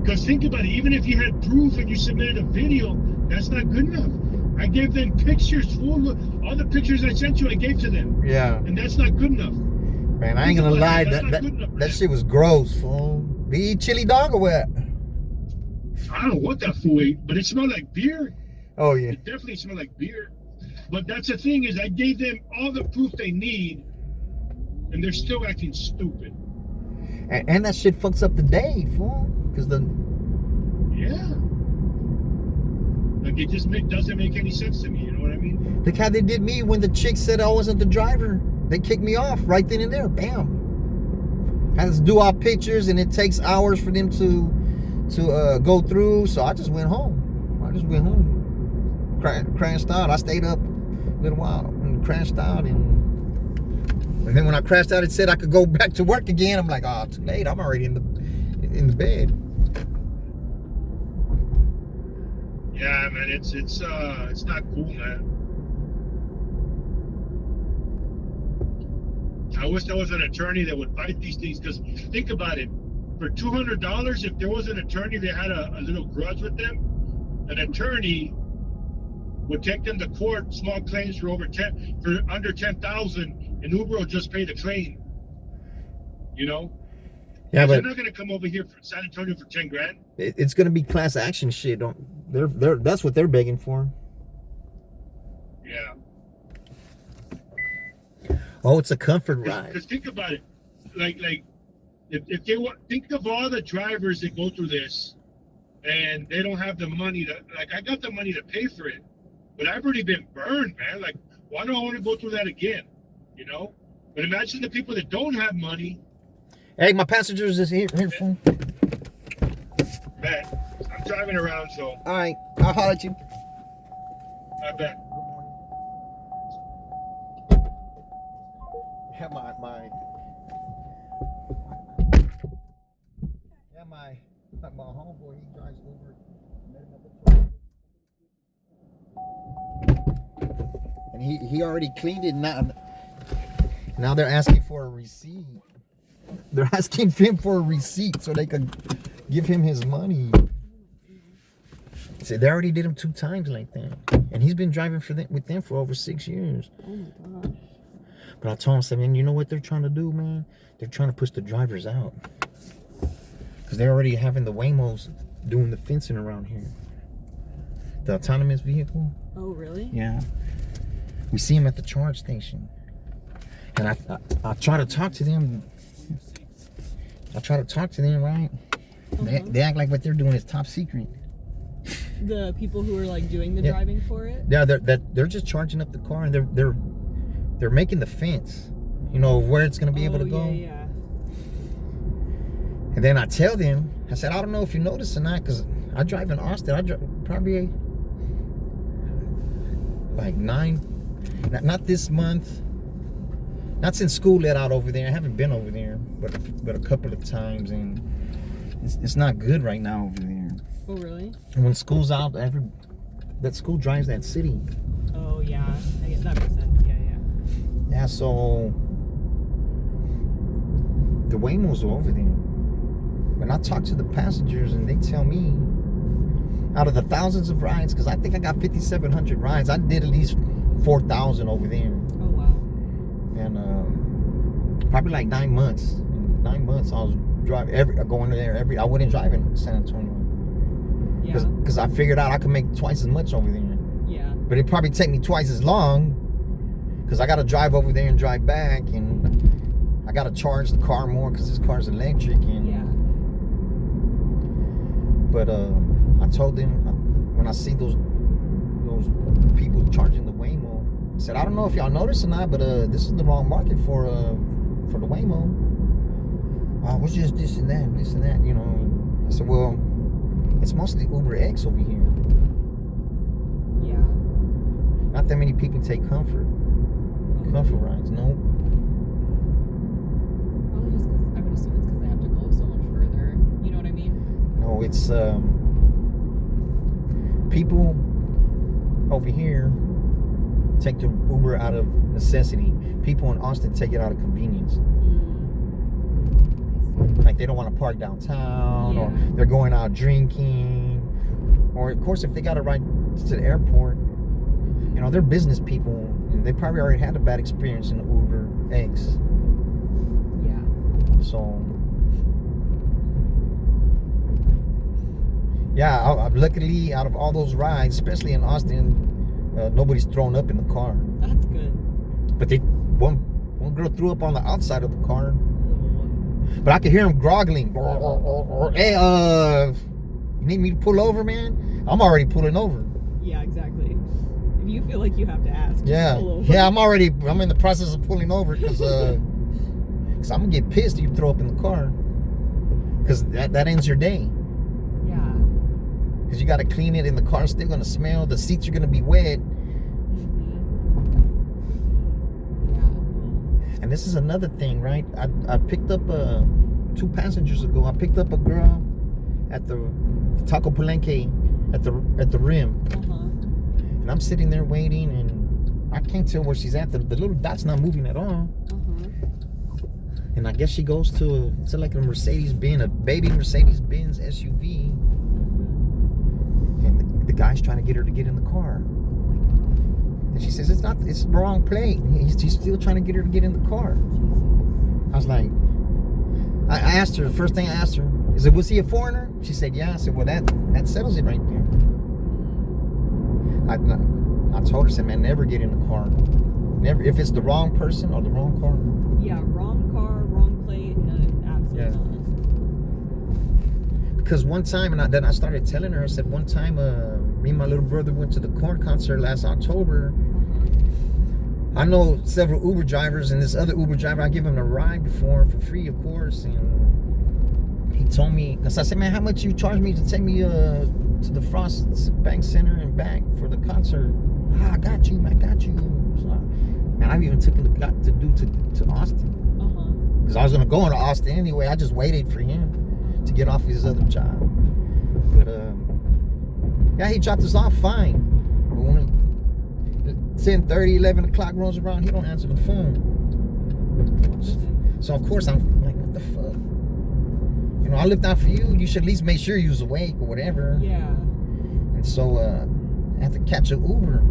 Because think about it. Even if you had proof and you submitted a video, that's not good enough. I gave them pictures, fool. All the pictures I sent you, I gave to them. Yeah. And that's not good enough. Man, I ain't gonna lie. That shit was gross, fool. Did he eat chili dog or what? I don't know what that fool ate, but it smelled like beer. Oh yeah. It definitely smelled like beer. But that's the thing is, I gave them all the proof they need, and they're still acting stupid. And that shit fucks up the day, fool. Because Yeah. Like, it just doesn't make any sense to me. You know what I mean? look how they did me when the chick said I wasn't the driver. They kicked me off right then and there. Bam. Had to do our pictures, and it takes hours for them to go through. So I just went home. Crashed out. I stayed up a little while and crashed out, and then when I crashed out, it said I could go back to work again. I'm like, oh, too late. I'm already in the bed. Yeah, man. It's not cool, man. I wish there was an attorney that would fight these things. Because think about it. For $200, if there was an attorney that had a little grudge with them, an attorney would take them to court, small claims for under 10,000, and Uber will just pay the claim. You know? Yeah, They're but not gonna come over here for San Antonio for 10 grand. it's gonna be class action shit. That's what they're begging for. Yeah. Oh, it's a comfort ride. Because think about it, like if they want, think of all the drivers that go through this, and they don't have the money to, like, I got the money to pay for it, But I've already been burned, man. Like, why do I want to go through that again? You know? But imagine the people that don't have money. Hey, my passengers is here fool. Man, I'm driving around, so All right, I'll holler at you. I bet. Yeah, my homeboy, he drives Uber. And he already cleaned it. Now they're asking for a receipt. They're asking him for a receipt so they could give him his money. See, they already did him 2 times like that, and he's been driving with them for over 6 years. Oh my gosh. But I told him, I said, man, you know what they're trying to do, man? They're trying to push the drivers out. Because they're already having the Waymos doing the fencing around here. The autonomous vehicle. Oh, really? Yeah. We see them at the charge station. And I try to talk to them. Right? They act like what they're doing is top secret. The people who are like doing the Yeah. driving for it. Yeah, they're just charging up the car, and they're making the fence, you know, where it's gonna be able to go. Yeah. And then I tell them, I said, I don't know if you noticed or not, because I drive in Austin. I drive probably like 9, not this month, not since school let out over there. I haven't been over there, but a couple of times, and it's not good right now over there. Oh, really? And when school's out, that school drives that city. Oh, yeah. I guess that makes sense. Yeah, yeah. Yeah, so the Waymos are over there. When I talk to the passengers and they tell me, out of the thousands of rides, because I think I got 5,700 rides, I did at least 4,000 over there. Oh, wow. And probably like 9 months. In 9 months, I was going there I wouldn't drive in San Antonio. Yeah. Because I figured out I could make twice as much over there. Yeah. But it'd probably take me twice as long, because I got to drive over there and drive back, and I got to charge the car more because this car's electric. And Yeah. But I told them, when I see those people charging the Waymo, I said, I don't know if y'all noticed or not, but this is the wrong market for the Waymo. What's just this and that, you know. I said, well, it's mostly Uber X over here. Yeah. Not that many people take comfort rides, no. Well, just because I would assume it's because they have to go so much further. You know what I mean? No, it's people over here take the Uber out of necessity. People in Austin take it out of convenience. Like they don't want to park downtown, or they're going out drinking, or of course if they got to ride to the airport, you know, they're business people and they probably already had a bad experience in the Uber X. Yeah. So yeah, luckily out of all those rides, especially in Austin, nobody's thrown up in the car. That's good. But one girl threw up on the outside of the car. But I could hear him groggling. Hey, you need me to pull over, man? I'm already pulling over. Yeah, exactly. If you feel like you have to ask, just Yeah, pull over. yeah, I'm in the process of pulling over because I'm gonna get pissed if you throw up in the car, because that ends your day. Yeah. Because you got to clean it, and the car's still gonna smell. The seats are gonna be wet. And this is another thing, right? I picked up 2 passengers ago. I picked up a girl at the Taco Palenque at the rim, and I'm sitting there waiting, and I can't tell where she's at. The little dot's not moving at all. And I guess she goes to it's like a Mercedes-Benz, a baby Mercedes-Benz SUV, and the guy's trying to get her to get in the car. And she says, it's the wrong plate. He's still trying to get her to get in the car. I was like, I asked her, the first thing I asked her, was he a foreigner? She said, yeah. I said, well, that settles it right there. I told her, I said, man, never get in the car. Never, if it's the wrong person or the wrong car. Yeah, wrong car, wrong plate, no, absolutely not. because one time, and then I started telling her, I said, one time, me and my little brother went to the Korn concert last October. I know several Uber drivers, and this other Uber driver, I give him a ride before for free, of course. And he told me, because I said, man, how much you charge me to take me to the Frost Bank Center and back for the concert? I got you. So, man, I even took him to Austin. Because I was going to go into Austin anyway. I just waited for him to get off his other job. But, yeah, he dropped us off fine. But when 10:30, 11 o'clock rolls around, he don't answer the phone. So, of course, I'm like, what the fuck? You know, I looked out for you. You should at least make sure you was awake or whatever. Yeah. And so, I had to catch an Uber.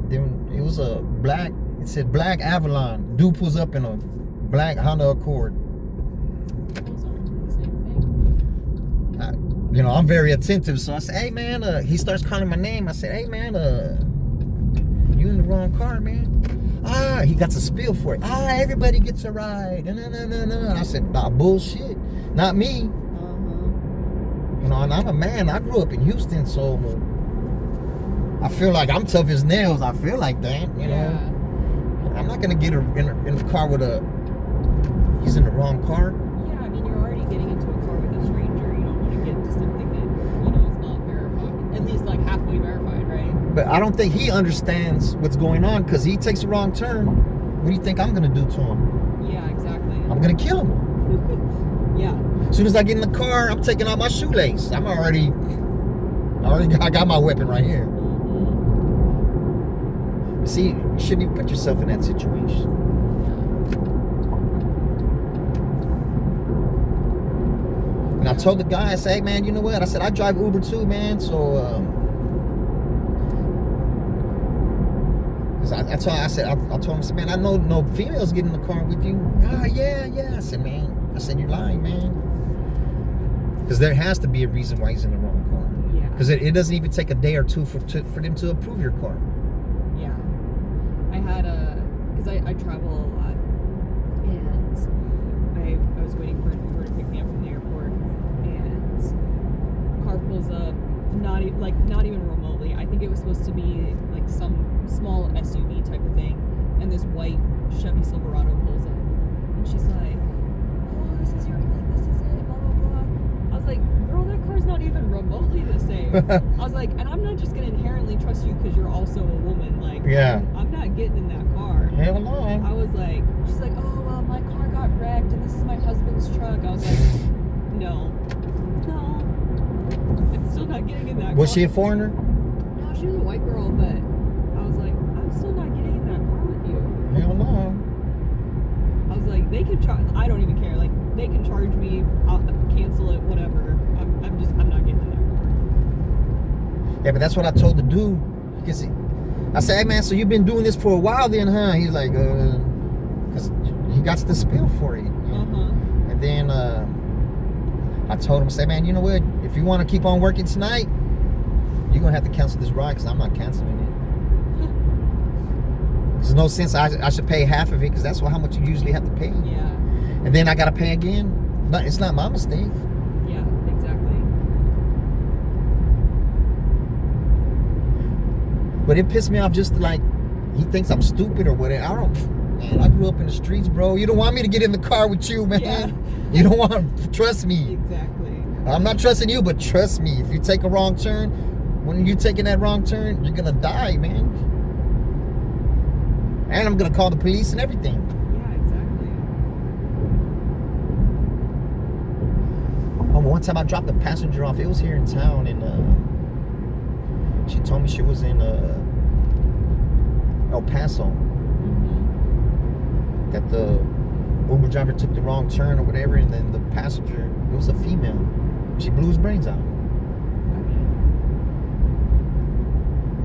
Then it was a black, it said Black Avalon. Dude pulls up in a black Honda Accord. Those aren't the same thing. You know, I'm very attentive, so I said, hey man, he starts calling my name. I said, hey man, you in the wrong car, man. He got a spiel for it. Everybody gets a ride. No. And I said, nah, bullshit. Not me. You know, and I'm a man. I grew up in Houston, so I feel like I'm tough as nails. I feel like that, you know. I'm not gonna get in the car with he's in the wrong car. Yeah, I mean, you're already getting into a car with a stranger. You don't want to get into something that, you know, is not verified. At least like halfway verified, right? But I don't think he understands what's going on, because he takes a wrong turn. What do you think I'm gonna do to him? Yeah, exactly. I'm gonna kill him. Yeah. As soon as I get in the car, I'm taking out my shoelace. I got my weapon right here. See, you shouldn't even put yourself in that situation. And I told the guy, I said, hey man, you know what? I said, I drive Uber too, man. So, cause I told him, I said, man, I know no females get in the car with you. Yeah. I said, man, you're lying, man. Because there has to be a reason why he's in the wrong car. Yeah. Because it doesn't even take a day or two for them to approve your car. Yeah. I had because I travel a lot, and I was waiting for an Uber to pick me up from the airport, and car pulls up, not even remotely. I think it was supposed to be like some small SUV type of thing, and this white Chevy Silverado pulls up, and she's like, "Oh, this is it, blah blah blah." I was like, "Girl, that car's not even remotely the same." I was like, and I'm not just gonna inherently trust you because you're also a woman. Like, Yeah. I'm not getting in that car. Hell no. I was like, she's like, "Oh well, my car got wrecked, and this is my husband's truck." I was like, no, I'm still not getting in that car. Was she a foreigner? No, she was a white girl, but I was like, I'm still not getting in that car with you. Hell no. I was like, they can charge. I don't even care. Like, they can charge me. I'll cancel it. Whatever. I'm not getting in that car. Yeah, but that's what I told the dude. Because I said, hey man, so you've been doing this for a while then, huh? He's like, because he got the spill for it. And then I told him, I said, man, you know what? If you want to keep on working tonight, you're going to have to cancel this ride because I'm not canceling it. There's no sense I should pay half of it because that's how much you usually have to pay. Yeah. And then I got to pay again. But it's not my mistake. Yeah, exactly. But it pissed me off just like he thinks I'm stupid or whatever. Man, I grew up in the streets, bro. You don't want me to get in the car with you, man. Yeah. You don't want to trust me. Exactly. I'm not trusting you, but trust me. If you take a wrong turn, when you're taking that wrong turn, you're going to die, man. And I'm going to call the police and everything. Yeah, exactly. Oh, one time I dropped a passenger off. It was here in town, and she told me she was in El Paso. That the Uber driver took the wrong turn or whatever, and then the passenger, it was a female. She blew his brains out.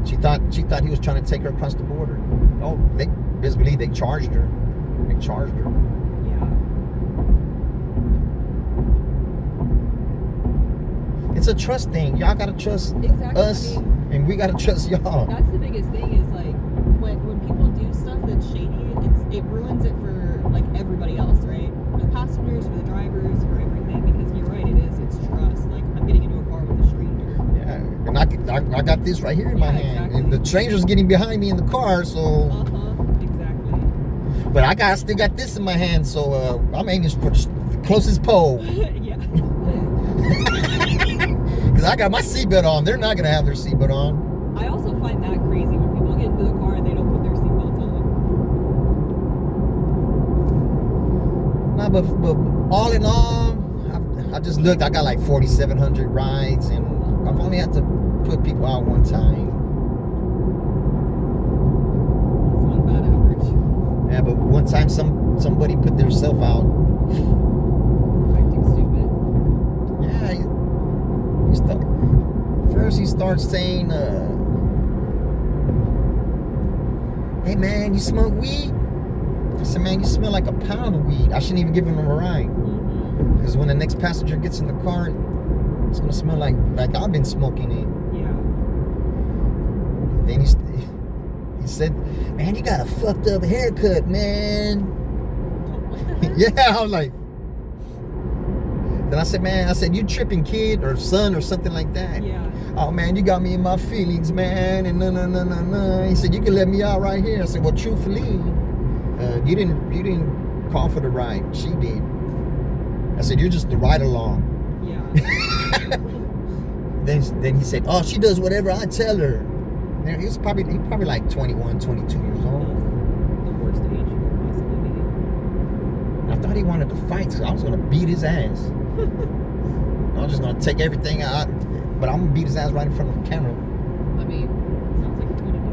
She thought he was trying to take her across the border. Oh, they just believe they charged her. They charged her. Yeah. It's a trust thing. Y'all gotta trust Exactly. us, and we gotta trust y'all. That's the biggest thing is like when people do stuff that's shady, it ruins it for like everybody else, right? For the passengers, for the drivers, for everything. Because you're right, it is I got this right here in my Yeah, hand, exactly. and the stranger's getting behind me in the car. So, Exactly. but I still got this in my hand. So I'm aiming for the closest pole Yeah. because I got my seatbelt on. They're not gonna have their seatbelt on. I also find that crazy when people get into the car and they don't put their seatbelt on. Nah, but all in all, I just looked. I got like 4,700 rides, and I've only had to put people out one time. That's not a bad average. Yeah, but one time somebody put their self out. Acting stupid. Yeah, first he starts saying, "Hey man, you smoke weed?" I said, "Man, you smell like a pound of weed." I shouldn't even give him a ride, Mm-hmm. because when the next passenger gets in the car, it's gonna smell like I've been smoking it. Yeah. Then he said, "Man, you got a fucked up haircut, man." What the heck? Yeah, I was like. Then I said, "Man," I said, "You tripping, kid or son or something like that." Yeah. "Oh man, you got me in my feelings, man." And no. He said, "You can let me out right here." I said, "Well, truthfully, you didn't call for the ride. She did." I said, "You're just the ride along." Yeah. Then he said, "Oh, she does whatever I tell her." And he probably like 21, 22 years old. The worst age you could possibly be. I thought he wanted to fight, so I was gonna beat his ass. I was just gonna take everything out, but I'm gonna beat his ass right in front of the camera. I mean, sounds like it's gonna do.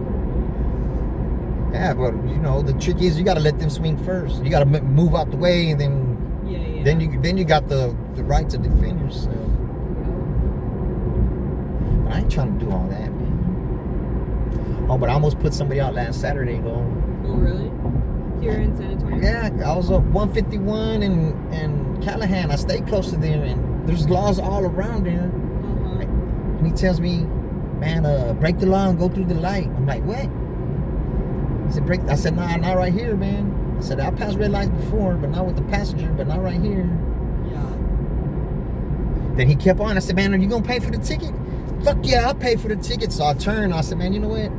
Yeah, but you know the trick is you gotta let them swing first. You gotta move out the way, and then Yeah. then you got the right to defend yourself. But I ain't trying to do all that, man. Oh, but I almost put somebody out last Saturday though. Oh, really? Here in San Antonio? Yeah, I was up 151 and Callahan. I stayed close to them, and there's laws all around there. Uh-huh. And he tells me, "Man, break the law and go through the light." I'm like, "What?" He said, "Break." I said, "Nah, not right here, man." I said, "I passed red lights before, but not with the passenger, but not right here." Yeah. Then he kept on. I said, "Man, are you gonna pay for the ticket?" "Fuck yeah, I'll pay for the ticket." So I turned. I said, "Man, you know what?"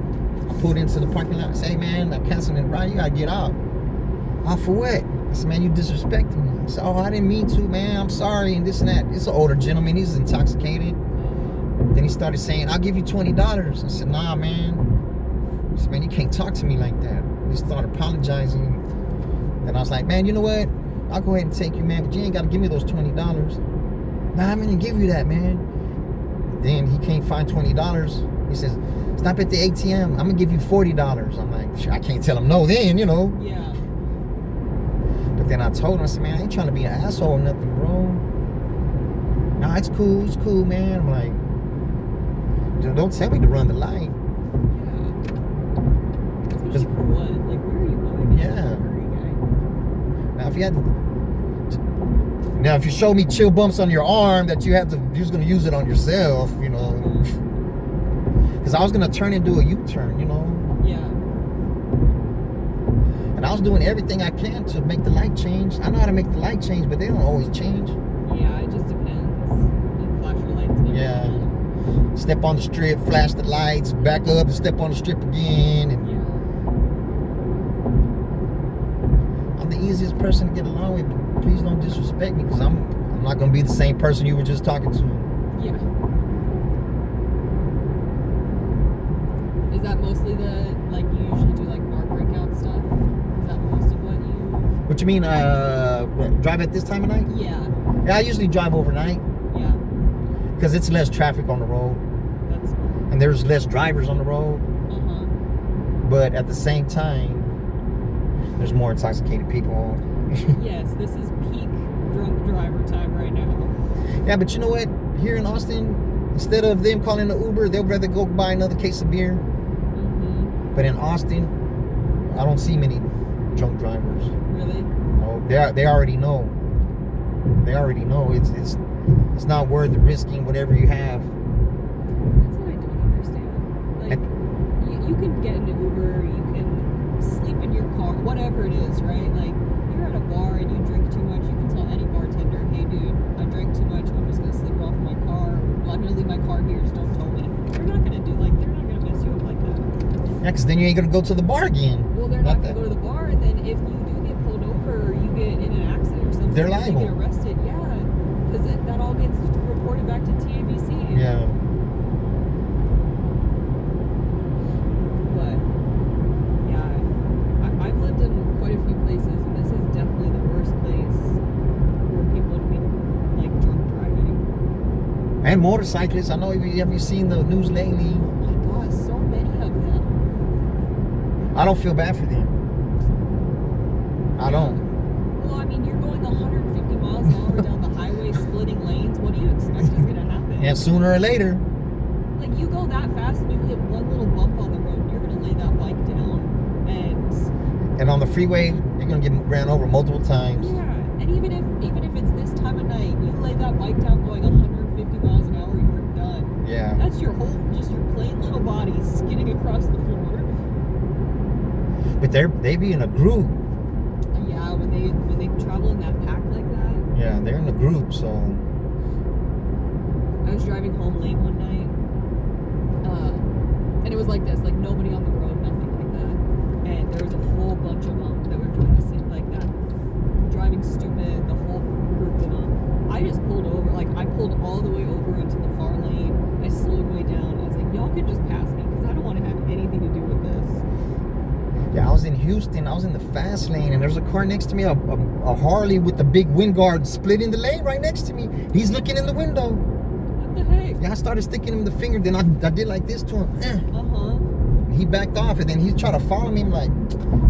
I pulled into the parking lot. I said, "Hey, man, I'm canceling the ride. You gotta get out." "Oh, for what?" I said, "Man, you disrespected me." He said, "Oh, I didn't mean to, man. I'm sorry," and this and that. It's an older gentleman. He's intoxicated. Then he started saying, "I'll give you $20. I said, "Nah, man." He said, "Man, you can't talk to me like that." He started apologizing. Then I was like, "Man, you know what? I'll go ahead and take you, man, but you ain't gotta give me those $20. "Nah, I'm gonna give you that, man." Then he can't find $20. He says, "Stop at the ATM. I'm gonna give you $40. I'm like, I can't tell him no then, you know. Yeah. But then I told him, I said, "Man, I ain't trying to be an asshole or nothing, bro. Nah, it's cool, man." I'm like, don't tell me to run the light. Yeah. Especially for what? Like, where are you going? Yeah. Hurry, guy. Now if you show me chill bumps on your arm that you're just gonna use it on yourself, you know. Because I was gonna turn and do a U-turn, you know. Yeah. And I was doing everything I can to make the light change. I know how to make the light change, but they don't always change. Yeah, it just depends. And flash your lights and Yeah. everything. Step on the strip, flash the lights, back up and step on the strip again. And Yeah. I'm the easiest person to get along with, but please don't disrespect me, because I'm not gonna be the same person you were just talking to. Yeah. Is that mostly like you usually do like bar breakout stuff? Is that most of what you? What you mean, drive at this time of night? Yeah. Yeah, I usually drive overnight Yeah. because it's less traffic on the road That's. and there's less drivers on the road. Uh-huh. But at the same time, there's more intoxicated people. Yes, this is peak drunk driver time right now. Yeah, but you know what? Here in Austin, instead of them calling an Uber, they'll rather go buy another case of beer. Mm-hmm. But in Austin, I don't see many drunk drivers. Really? Oh, they already know. They already know it's not worth risking whatever you have. That's what I don't understand. Like, you can get into Uber, you can sleep in your car, whatever it is, right? Like, you're at a bar and you drink too much, you can tell any bartender, "Hey, dude, I drank too much. I'm just gonna sleep off in my car. Well, I'm gonna leave my car here. Just don't tow me." They're not gonna Yeah, because then you ain't gonna go to the bar again. Well, they're not going to go to the bar, and then if you do get pulled over or you get in an accident or something, They're you liable. get arrested. Yeah, because that all gets reported back to TABC. Yeah. But yeah, I've lived in quite a few places, and this is definitely the worst place for people to be like drunk driving. And motorcyclists. I know. Have you seen the news lately? Oh my God, so many of them. I don't feel bad for them. I don't. Well, I mean, you're going 150 miles an hour down the highway, splitting lanes. What do you expect is going to happen? And sooner or later. Like, you go that fast and you hit one little bump on the road, you're going to lay that bike down. And on the freeway, you're gonna get ran over multiple times. Yeah, and even if it's this time of night, you lay that bike down going 150 miles an hour, you're done. Yeah. That's your plain little body skidding across the floor. But they be in a group. Yeah, when they travel in that pack like that. Yeah, they're in a group, so. I was driving home late one night, and it was like this, like nobody on the road, nothing like that, and there was a whole bunch of them that were doing the same like that, driving stupid, the whole group of them. I just pulled over, like I pulled all the way over into the far lane. I slowed way down. I was like, y'all can just pass me because I don't want to have anything to do with this. Yeah, I was in Houston. I was in the fast lane, and there's a car next to me, a Harley with the big wind guard split in the lane right next to me. He's looking in the window. What the heck? Yeah, I started sticking him the finger. Then I did like this to him. Uh-huh. He backed off, and then he's trying to follow me. I'm like,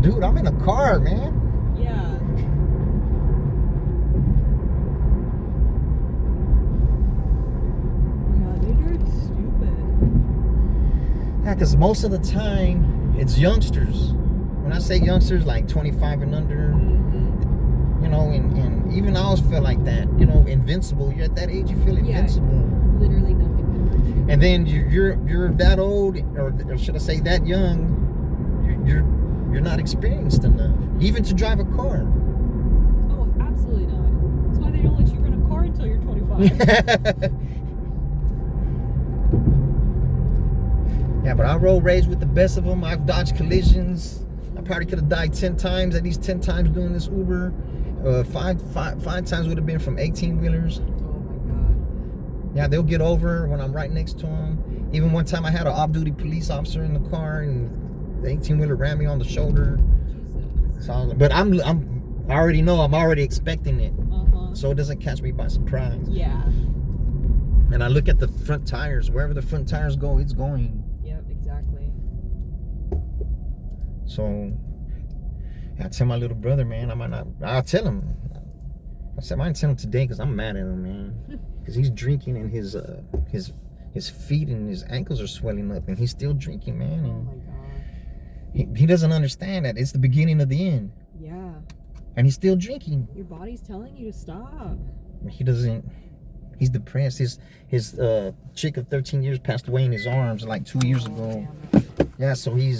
dude, I'm in a car, man. Yeah. Yeah, they drive stupid. Yeah, because most of the time, it's youngsters. When I say youngsters, like 25 and under, you know, and even I always feel like that, you know, invincible. You're at that age, you feel invincible. Literally nothing can hurt you. And then you're that old, or should I say that young, you're not experienced enough, even to drive a car. Oh, absolutely not. That's why they don't let you rent a car until you're 25. Yeah, but I road rage with the best of them. I've dodged collisions. I probably could have died 10 times, at least 10 times doing this Uber. Five times would have been from 18-wheelers. Oh my God. Yeah, they'll get over when I'm right next to them. Even one time I had an off-duty police officer in the car, and the 18-wheeler ran me on the shoulder. Jesus. So, but I already know, I'm already expecting it, Uh-huh. so it doesn't catch me by surprise. Yeah. And I look at the front tires. Wherever the front tires go, it's going. Yep, exactly. So I tell my little brother, man, I'll tell him. I said, I might tell him today because I'm mad at him, man. Because he's drinking and his feet and his ankles are swelling up, and he's still drinking, man. Oh And my God. he doesn't understand that it's the beginning of the end, Yeah. and he's still drinking. Your body's telling you to stop. He doesn't. He's depressed. His chick of 13 years passed away in his arms like 2 years ago. Damn. Yeah, so I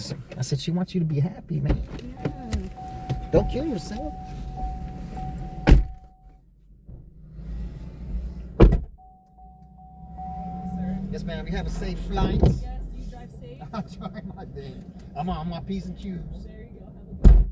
said, she wants you to be happy, man. Yeah. Don't kill yourself. Sir. Yes, ma'am. You have a safe flight. Yes, you drive safe. I'll try my day. I'm on my P's and Q's. There you go. Have a good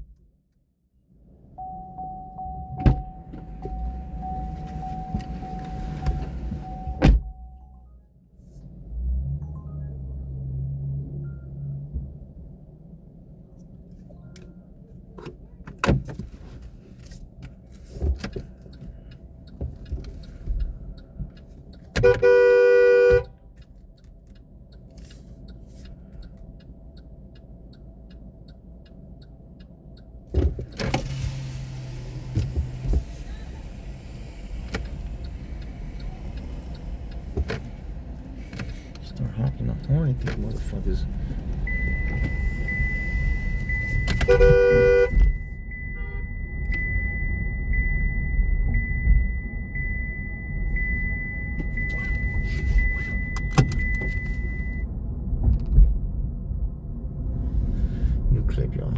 Start honking the horn at these motherfuckers. New clip, y'all.